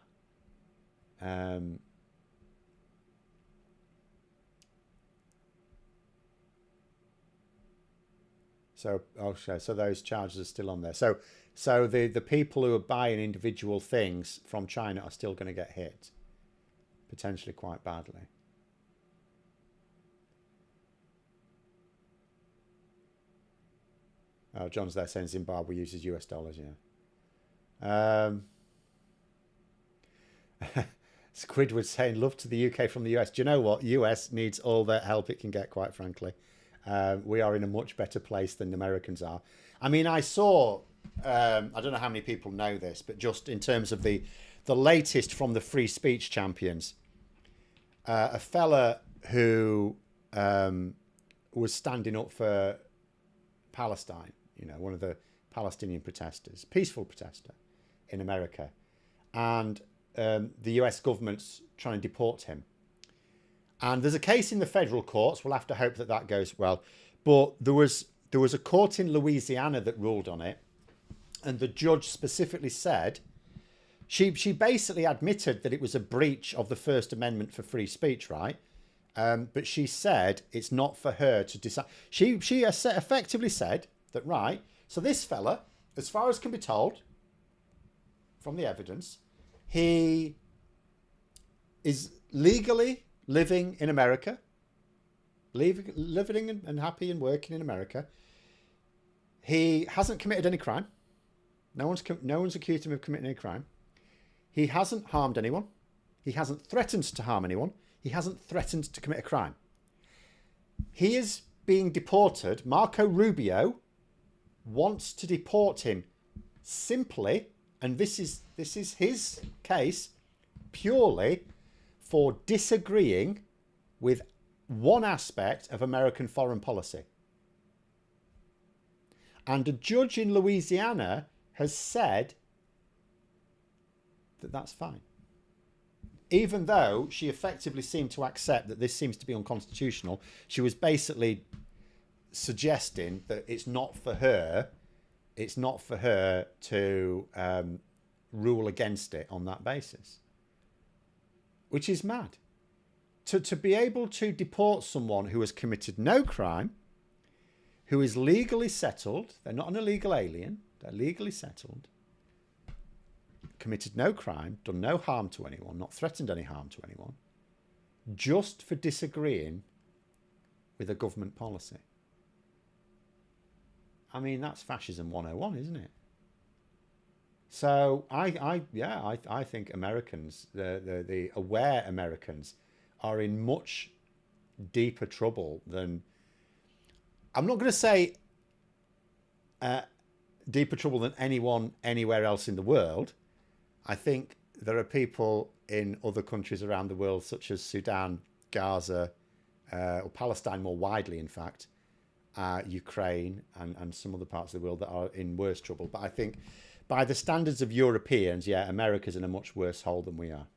So those charges are still on there. So the people who are buying individual things from China are still going to get hit, potentially quite badly. Oh, John's there saying Zimbabwe uses US dollars, yeah. Squidward saying, love to the UK from the US. Do you know what? US needs all the help it can get, quite frankly. We are in a much better place than the Americans are. I mean, I saw, I don't know how many people know this, but just in terms of the latest from the free speech champions, a fella who was standing up for Palestine, you know, one of the Palestinian protesters, peaceful protester in America, and the US government's trying to deport him. And there's a case in the federal courts. We'll have to hope that goes well. But there was a court in Louisiana that ruled on it, and the judge specifically said, she basically admitted that it was a breach of the First Amendment for free speech, right? But she said it's not for her to decide. She effectively said that, right, so this fella, as far as can be told from the evidence, he is legally living in America, living and happy and working in America. He hasn't committed any crime. No one's accused him of committing any crime. He hasn't harmed anyone. He hasn't threatened to harm anyone. He hasn't threatened to commit a crime. He is being deported. Marco Rubio wants to deport him simply, and this is his case, purely for disagreeing with one aspect of American foreign policy. And a judge in Louisiana has said that that's fine. Even though she effectively seemed to accept that this seems to be unconstitutional, she was basically suggesting that it's not for her to rule against it on that basis. Which is mad. to be able to deport someone who has committed no crime, who is legally settled, they're not an illegal alien, they're legally settled, committed no crime, done no harm to anyone, not threatened any harm to anyone, just for disagreeing with a government policy. I mean, that's fascism 101, isn't it? So I think Americans, the aware Americans, are in much deeper trouble than, I'm not going to say deeper trouble than anyone anywhere else in the world. I think there are people in other countries around the world, such as Sudan, Gaza, or Palestine more widely, in fact, Ukraine and some other parts of the world that are in worse trouble. But I think by the standards of Europeans, America's in a much worse hole than we are.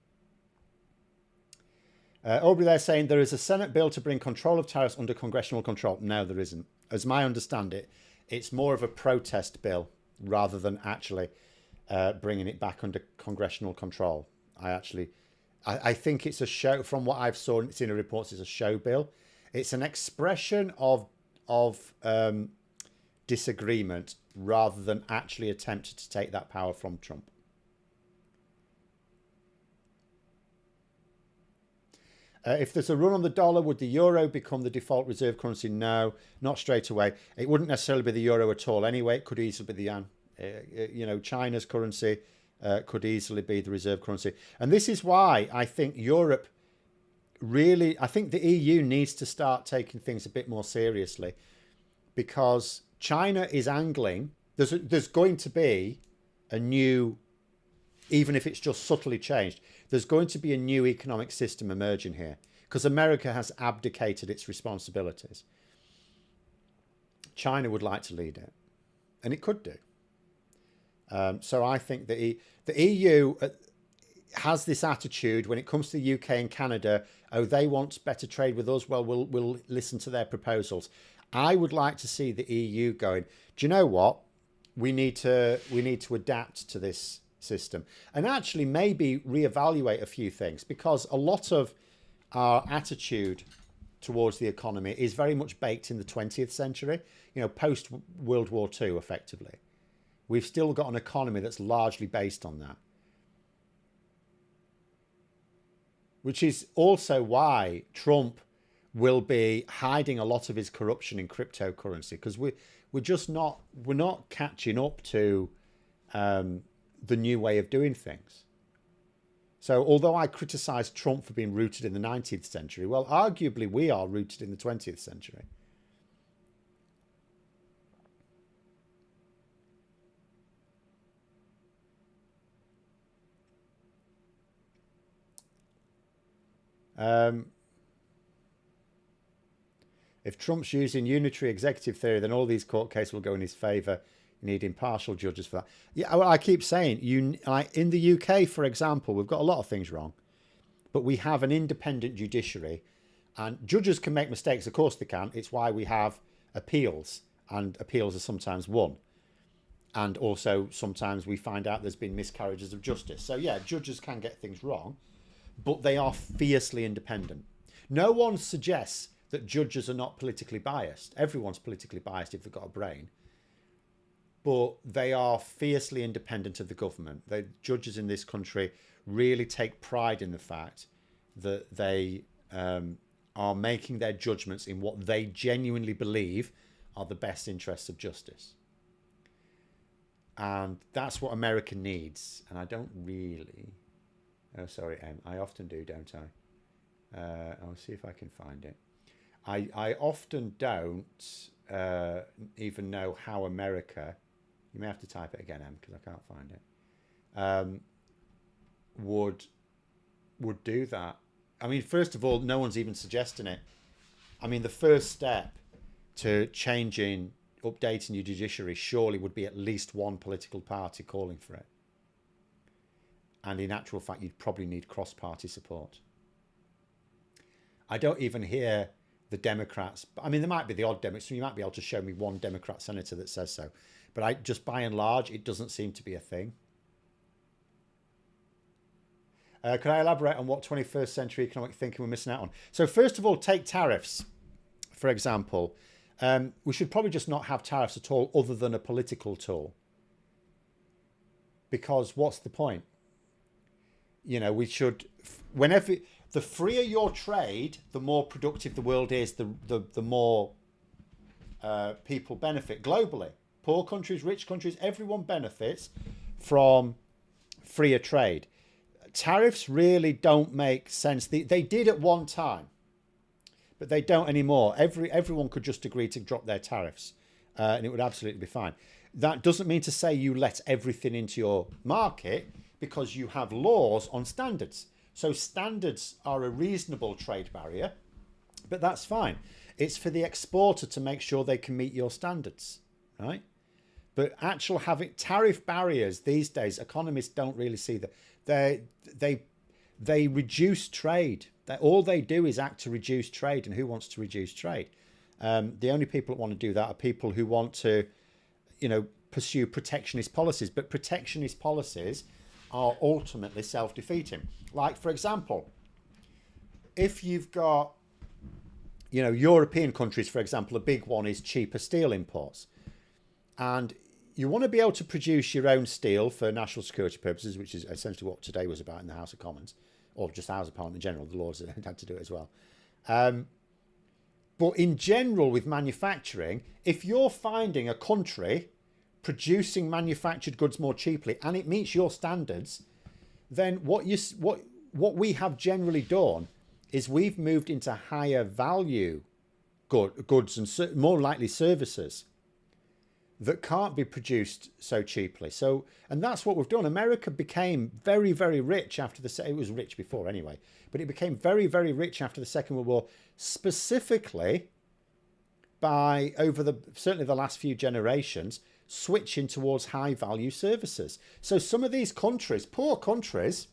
Aubrey there saying there is a Senate bill to bring control of tariffs under congressional control. No, there isn't. As I understand it, it's more of a protest bill rather than actually bringing it back under congressional control. I think it's a show. From what I've seen in reports, it's a show bill. It's an expression of disagreement rather than actually attempt to take that power from Trump. If there's a run on the dollar, would the euro become the default reserve currency? No, not straight away. It wouldn't necessarily be the euro at all anyway. It could easily be the yen. China's currency could easily be the reserve currency. And this is why I think Europe really, I think the EU needs to start taking things a bit more seriously, because China is angling. There's going to be a new, even if it's just subtly changed, there's going to be a new economic system emerging here, because America has abdicated its responsibilities. China would like to lead it, and it could do. So I think the EU has this attitude when it comes to the UK and Canada. Oh, they want better trade with us. Well, we'll listen to their proposals. I would like to see the EU going, do you know what? We need to adapt to this system and actually maybe reevaluate a few things, because a lot of our attitude towards the economy is very much baked in the 20th century, post World War II, effectively. We've still got an economy that's largely based on that, which is also why Trump will be hiding a lot of his corruption in cryptocurrency, because we're not catching up to the new way of doing things. So although I criticise Trump for being rooted in the 19th century, well, arguably we are rooted in the 20th century. If Trump's using unitary executive theory, then all these court cases will go in his favour. You need impartial judges for that. Yeah, well, I keep saying, in the UK, for example, we've got a lot of things wrong, but we have an independent judiciary, and judges can make mistakes. Of course they can. It's why we have appeals, and appeals are sometimes won. And also sometimes we find out there's been miscarriages of justice. So yeah, judges can get things wrong, but they are fiercely independent. No one suggests that judges are not politically biased. Everyone's politically biased if they've got a brain. But they are fiercely independent of the government. The judges in this country really take pride in the fact that they are making their judgments in what they genuinely believe are the best interests of justice. And that's what America needs. And I don't really... Oh, sorry, Em. I often do, don't I? I'll see if I can find it. I often don't even know how America... You may have to type it again, Em, because I can't find it. Would do that. I mean, first of all, no one's even suggesting it. I mean, the first step to changing, updating your judiciary surely would be at least one political party calling for it. And in actual fact, you'd probably need cross-party support. I don't even hear the Democrats. I mean, there might be the odd Democrat. So you might be able to show me one Democrat senator that says so. But just by and large, it doesn't seem to be a thing. Could I elaborate on what 21st century economic thinking we're missing out on? So first of all, take tariffs, for example. We should probably just not have tariffs at all other than a political tool. Because what's the point? You know, we should, whenever, the freer your trade, the more productive the world is, the more people benefit globally. Poor countries, rich countries, everyone benefits from freer trade. Tariffs really don't make sense. They did at one time, but they don't anymore. Everyone could just agree to drop their tariffs and it would absolutely be fine. That doesn't mean to say you let everything into your market, because you have laws on standards. So standards are a reasonable trade barrier, but that's fine. It's for the exporter to make sure they can meet your standards, right? But actual having tariff barriers these days, economists don't really see that. They reduce trade. All they do is act to reduce trade, and who wants to reduce trade? The only people that want to do that are people who want to, you know, pursue protectionist policies. But protectionist policies are ultimately self-defeating. Like, for example, if you've got, you know, European countries, for example, a big one is cheaper steel imports. And you want to be able to produce your own steel for national security purposes, which is essentially what today was about in the House of Commons, or just House of Parliament in general. The Lords had to do it as well. But in general, with manufacturing, if you're finding a country producing manufactured goods more cheaply and it meets your standards, then what we have generally done is we've moved into higher value goods and more likely services that can't be produced so cheaply. So, and that's what we've done. America became very, very rich after it was rich before anyway, but it became very, very rich after the Second World War, specifically by certainly the last few generations, switching towards high value services. So some of these countries, poor countries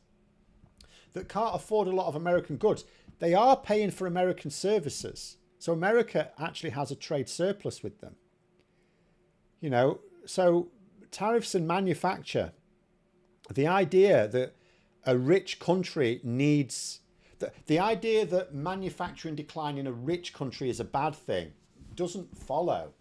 that can't afford a lot of American goods, they are paying for American services. So America actually has a trade surplus with them. You know, so tariffs and manufacture, the idea that a rich country needs, the idea that manufacturing decline in a rich country is a bad thing doesn't follow.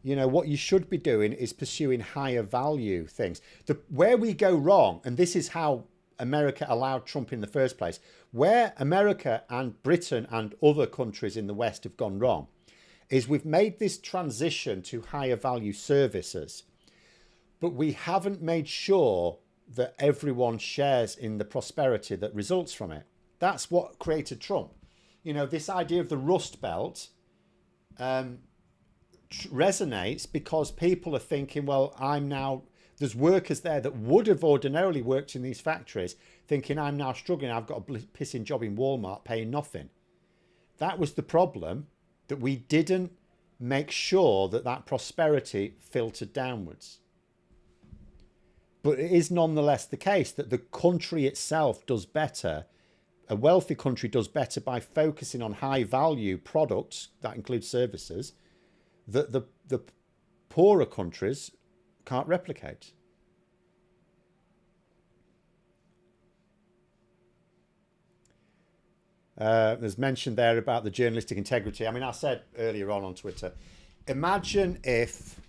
You know, what you should be doing is pursuing higher value things. Where we go wrong, and this is how America allowed Trump in the first place, where America and Britain and other countries in the West have gone wrong, is we've made this transition to higher value services, but we haven't made sure that everyone shares in the prosperity that results from it. That's what created Trump. You know, this idea of the Rust Belt resonates because people are thinking, well, there's workers there that would have ordinarily worked in these factories thinking, I'm now struggling, I've got a pissing job in Walmart paying nothing. That was the problem, that we didn't make sure that prosperity filtered downwards. But it is nonetheless the case that the country itself does better, a wealthy country does better by focusing on high value products, that includes services, that the poorer countries can't replicate. There's mention there about the journalistic integrity. I mean, I said earlier on Twitter, imagine if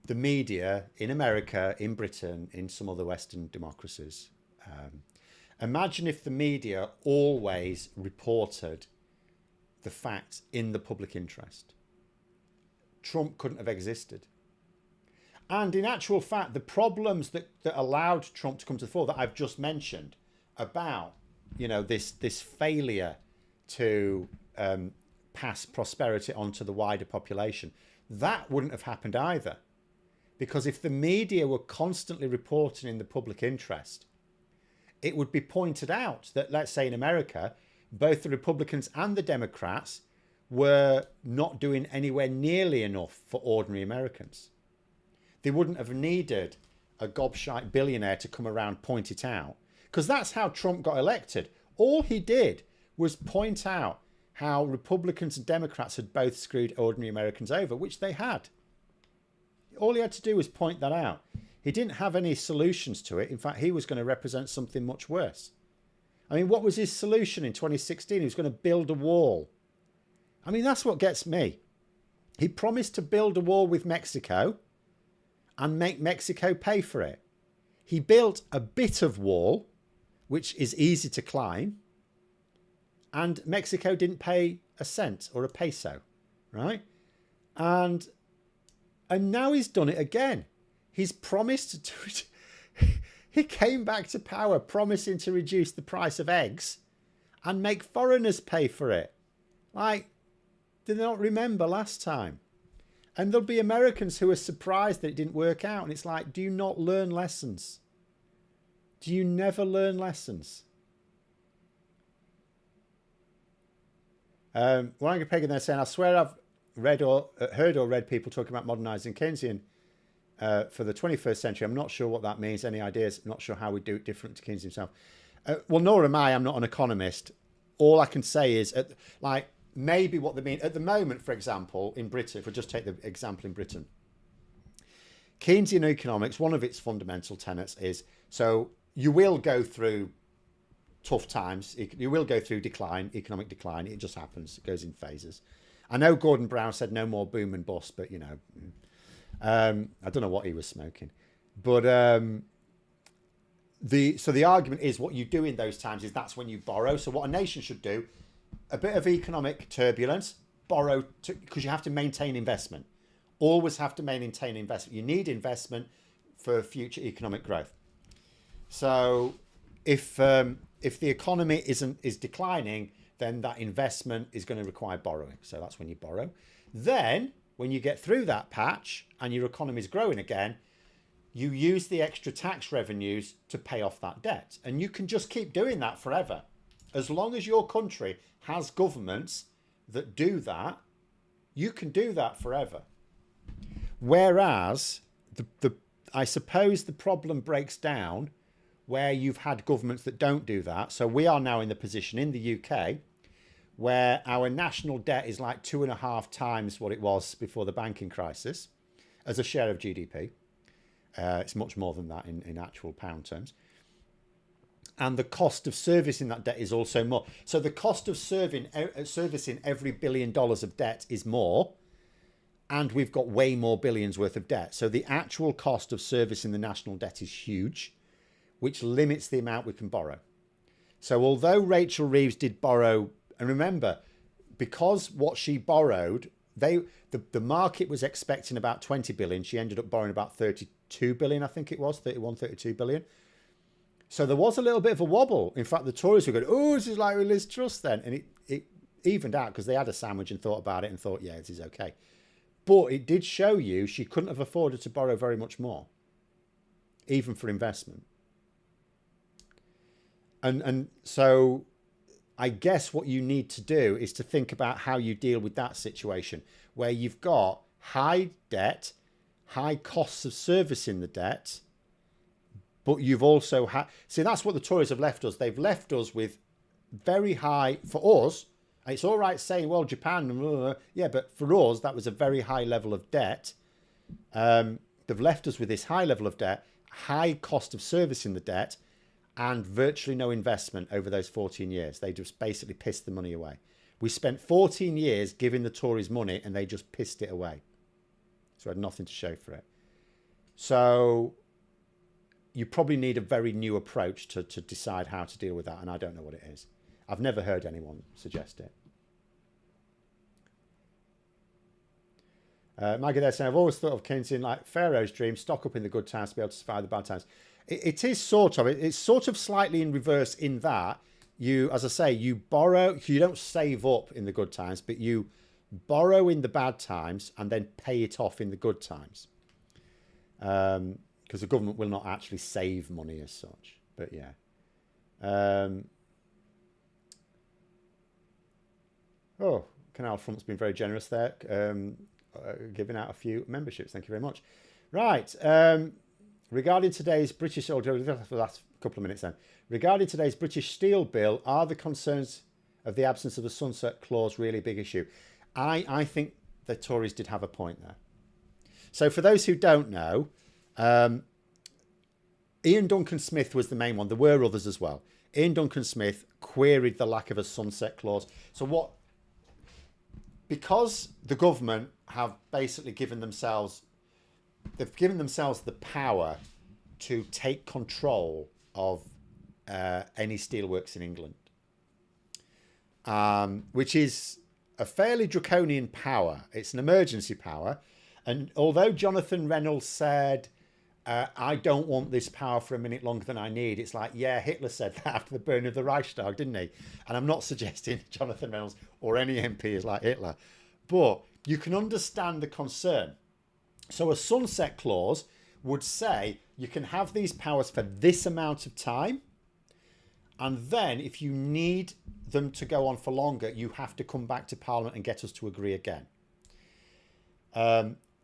the media in America, in Britain, in some other Western democracies, imagine if the media always reported the facts in the public interest. Trump couldn't have existed. And in actual fact, the problems that allowed Trump to come to the fore that I've just mentioned about, you know, this failure to pass prosperity onto the wider population, that wouldn't have happened either. Because if the media were constantly reporting in the public interest, it would be pointed out that, let's say in America, both the Republicans and the Democrats were not doing anywhere nearly enough for ordinary Americans. They wouldn't have needed a gobshite billionaire to come around and point it out, because that's how Trump got elected. All he did was point out how Republicans and Democrats had both screwed ordinary Americans over, which they had. All he had to do was point that out. He didn't have any solutions to it. In fact, he was going to represent something much worse. I mean, what was his solution in 2016? He was going to build a wall. I mean, that's what gets me. He promised to build a wall with Mexico and make Mexico pay for it. He built a bit of wall, which is easy to climb, and Mexico didn't pay a cent or a peso, right? And now he's done it again. He's promised to... He came back to power promising to reduce the price of eggs and make foreigners pay for it. Like, did they not remember last time? And there'll be Americans who are surprised that it didn't work out. And it's like, do you not learn lessons? Do you never learn lessons? Warren Pagan there saying, I swear I've heard or read people talking about modernising Keynesian for the 21st century. I'm not sure what that means. Any ideas? I'm not sure how we do it different to Keynes himself. Well, nor am I. I'm not an economist. All I can say is, like, maybe what they mean at the moment, for example, in Britain, if we just take the example in Britain, Keynesian economics, one of its fundamental tenets is, so you will go through tough times. You will go through decline, economic decline. It just happens. It goes in phases. I know Gordon Brown said no more boom and bust, but, you know, I don't know what he was smoking. But the argument is what you do in those times is that's when you borrow. So what a nation should do, a bit of economic turbulence, borrow, because you have to maintain investment. Always have to maintain investment. You need investment for future economic growth. So if the economy is declining, then that investment is going to require borrowing. So that's when you borrow. Then when you get through that patch and your economy is growing again, you use the extra tax revenues to pay off that debt. And you can just keep doing that forever. As long as your country has governments that do that, you can do that forever. Whereas, I suppose the problem breaks down where you've had governments that don't do that. So we are now in the position in the UK where our national debt is like 2.5 times what it was before the banking crisis as a share of GDP. It's much more than that in actual pound terms. And the cost of servicing that debt is also more. So the cost of servicing every $1 billion of debt is more. And we've got way more billions worth of debt. So the actual cost of servicing the national debt is huge, which limits the amount we can borrow. So although Rachel Reeves did borrow, and remember, because what she borrowed, the market was expecting about 20 billion. She ended up borrowing about 32 billion, I think it was, 31, 32 billion. So there was a little bit of a wobble. In fact, the Tories were going, oh, this is like Liz Truss then. And it evened out because they had a sandwich and thought about it and thought, yeah, this is okay. But it did show you she couldn't have afforded to borrow very much more, even for investment. And so I guess what you need to do is to think about how you deal with that situation where you've got high debt, high costs of servicing the debt, but you've also had... See, that's what the Tories have left us. They've left us with very high... For us, it's all right saying, well, Japan... Yeah, but for us, that was a very high level of debt. They've left us with this high level of debt, high cost of servicing the debt, and virtually no investment over those 14 years. They just basically pissed the money away. We spent 14 years giving the Tories money, and they just pissed it away. So we had nothing to show for it. So... you probably need a very new approach to decide how to deal with that, and I don't know what it is. I've never heard anyone suggest it. Maggie there saying, I've always thought of Keynesian like Pharaoh's dream, stock up in the good times to be able to survive the bad times. It's sort of slightly in reverse in that you, as I say, you borrow, you don't save up in the good times, but you borrow in the bad times and then pay it off in the good times. Because the government will not actually save money as such. But yeah. Canal Front's been very generous there, giving out a few memberships. Thank you very much. Right. Regarding today's British... for the last couple of minutes then. Regarding today's British Steel Bill, are the concerns of the absence of the sunset clause really a big issue? I think the Tories did have a point there. So for those who don't know... Ian Duncan Smith was the main one. There were others as well. Ian Duncan Smith queried the lack of a sunset clause. So because the government have basically given themselves the power to take control of any steelworks in England, which is a fairly draconian power. It's an emergency power. And although Jonathan Reynolds said, I don't want this power for a minute longer than I need, it's like, yeah, Hitler said that after the burning of the Reichstag, didn't he? And I'm not suggesting Jonathan Reynolds or any MP is like Hitler, but you can understand the concern. So a sunset clause would say you can have these powers for this amount of time, and then if you need them to go on for longer, you have to come back to Parliament and get us to agree again.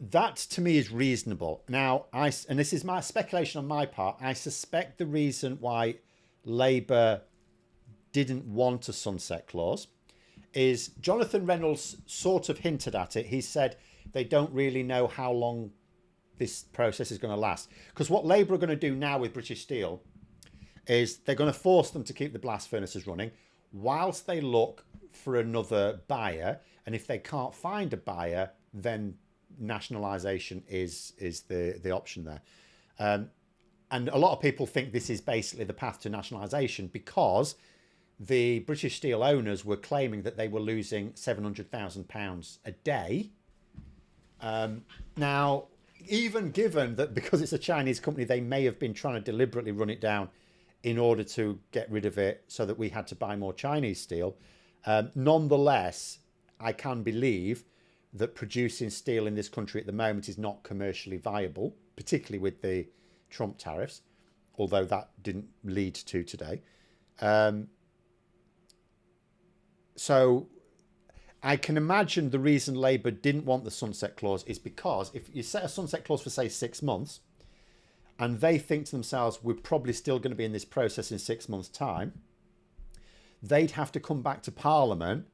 That to me is reasonable. Now, and this is my speculation on my part, I suspect the reason why Labour didn't want a sunset clause is Jonathan Reynolds sort of hinted at it. He said they don't really know how long this process is going to last. Because what Labour are going to do now with British Steel is they're going to force them to keep the blast furnaces running whilst they look for another buyer. And if they can't find a buyer, then nationalisation is the option there. And a lot of people think this is basically the path to nationalisation because the British Steel owners were claiming that they were losing £700,000 a day. Now, even given that because it's a Chinese company, they may have been trying to deliberately run it down in order to get rid of it so that we had to buy more Chinese steel. Nonetheless, I can believe that producing steel in this country at the moment is not commercially viable, particularly with the Trump tariffs, although that didn't lead to today. So I can imagine the reason Labour didn't want the sunset clause is because if you set a sunset clause for, say, 6 months, and they think to themselves, we're probably still going to be in this process in 6 months' time, they'd have to come back to Parliament.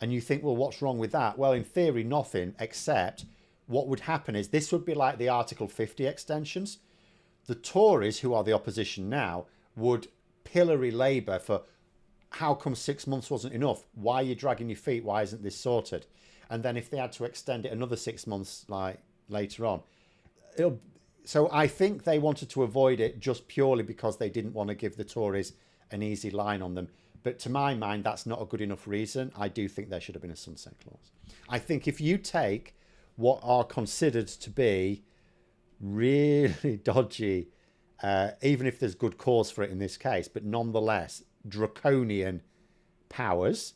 And you think, well, what's wrong with that? Well, in theory, nothing, except what would happen is this would be like the Article 50 extensions. The Tories, who are the opposition now, would pillory Labour for how come 6 months wasn't enough? Why are you dragging your feet? Why isn't this sorted? And then if they had to extend it another 6 months, like later on. So I think they wanted to avoid it just purely because they didn't want to give the Tories an easy line on them. But to my mind, that's not a good enough reason. I do think there should have been a sunset clause. I think if you take what are considered to be really dodgy, even if there's good cause for it in this case, but nonetheless, draconian powers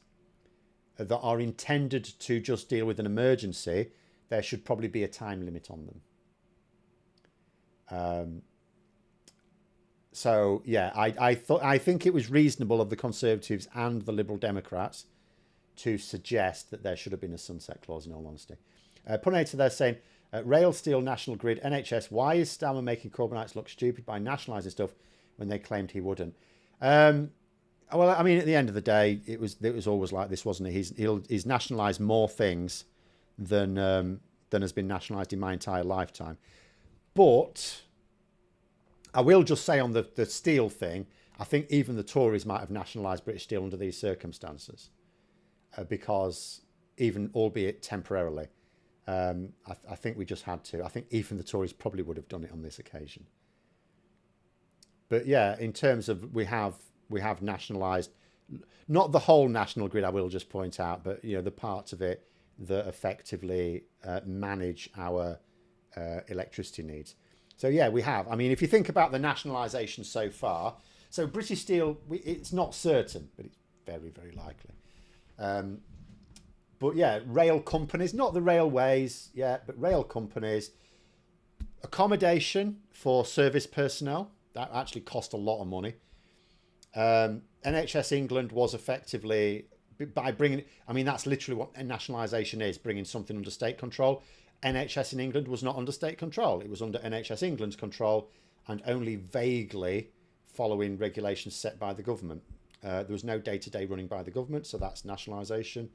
that are intended to just deal with an emergency, there should probably be a time limit on them. So, yeah, I think it was reasonable of the Conservatives and the Liberal Democrats to suggest that there should have been a sunset clause, in all honesty. Punator there saying, Rail, Steel, National Grid, NHS, why is Starmer making Corbynites look stupid by nationalising stuff when they claimed he wouldn't? Well, I mean, at the end of the day, it was always like this, wasn't it? He's nationalised more things than has been nationalised in my entire lifetime. But I will just say on the steel thing, I think even the Tories might have nationalised British Steel under these circumstances because even, albeit temporarily, I think we just had to. I think even the Tories probably would have done it on this occasion. But yeah, in terms of we have nationalised, not the whole National Grid, I will just point out, but the parts of it that effectively manage our electricity needs. So yeah, we have. I mean, if you think about the nationalisation so far, so British Steel, it's not certain, but it's very, very likely. But yeah, rail companies, not the railways yet, but rail companies, accommodation for service personnel, that actually cost a lot of money. NHS England was effectively, by bringing, I mean, that's literally what nationalisation is, bringing something under state control. NHS in England was not under state control. It was under NHS England's control and only vaguely following regulations set by the government. There was no day-to-day running by the government, so that's nationalisation.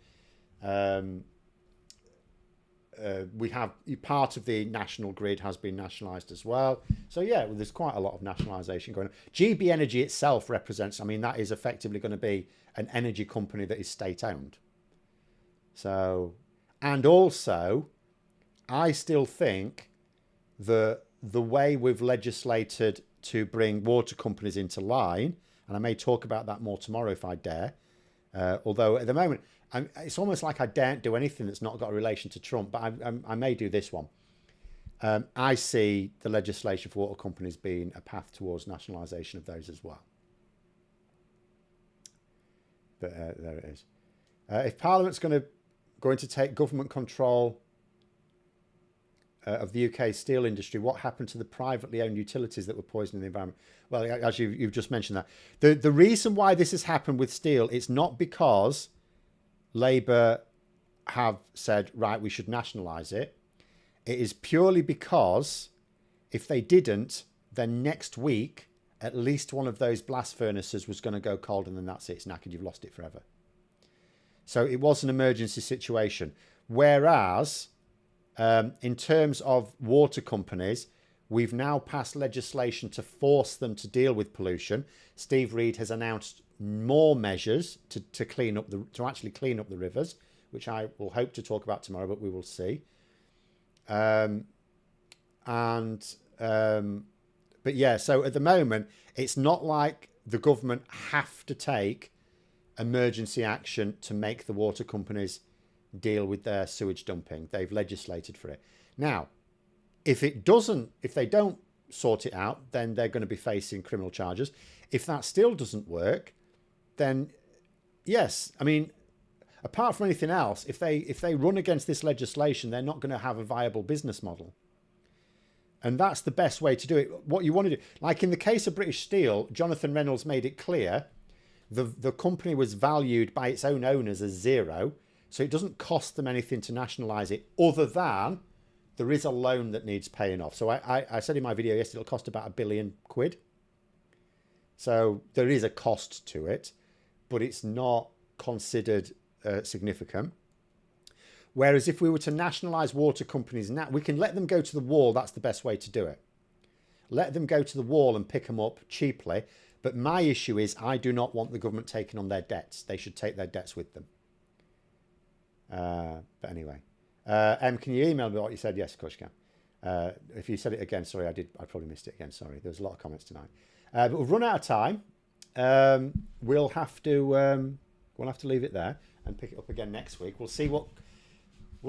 we have part of the national grid has been nationalised as well. So yeah, well, there's quite a lot of nationalisation going on. GB Energy itself represents, I mean, that is effectively going to be an energy company that is state owned. So, and also, I still think that the way we've legislated to bring water companies into line, and I may talk about that more tomorrow if I dare, although at the moment, it's almost like I daren't do anything that's not got a relation to Trump, but I may do this one. I see the legislation for water companies being a path towards nationalisation of those as well. But there it is. If Parliament's going to take government control of the UK steel industry, what happened to the privately owned utilities that were poisoning the environment? Well, as you've just mentioned that. The reason why this has happened with steel, it's not because Labour have said, right, we should nationalise it. It is purely because if they didn't, then next week, at least one of those blast furnaces was going to go cold, and then that's it. It's knackered. You've lost it forever. So it was an emergency situation. Whereas in terms of water companies, we've now passed legislation to force them to deal with pollution. Steve Reed has announced more measures to clean up to actually clean up the rivers, which I will hope to talk about tomorrow, but we will see. But yeah, so at the moment, it's not like the government have to take emergency action to make the water companies deal with their sewage dumping. They've legislated for it. Now, if they don't sort it out, then they're going to be facing criminal charges. If that still doesn't work, then yes, I mean, apart from anything else, if they run against this legislation, they're not going to have a viable business model. And that's the best way to do it. What you want to do, like in the case of British Steel, Jonathan Reynolds made it clear the company was valued by its own owners as zero. So it doesn't cost them anything to nationalise it, other than there is a loan that needs paying off. So I said in my video yesterday, it'll cost about £1 billion. So there is a cost to it, but it's not considered significant. Whereas if we were to nationalise water companies now, we can let them go to the wall. That's the best way to do it. Let them go to the wall and pick them up cheaply. But my issue is I do not want the government taking on their debts. They should take their debts with them. But anyway, can you email me what you said? Yes, of course you can. If you said it again, sorry, I probably missed it again. Sorry, there was a lot of comments tonight. But we've run out of time. We'll have to leave it there and pick it up again next week. We'll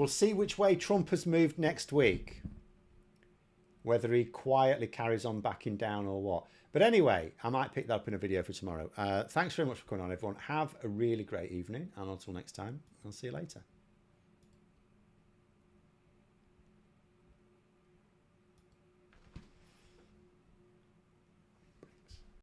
see which way Trump has moved next week. Whether he quietly carries on backing down or what. But anyway, I might pick that up in a video for tomorrow. Thanks very much for coming on, everyone. Have a really great evening, and until next time, I'll see you later.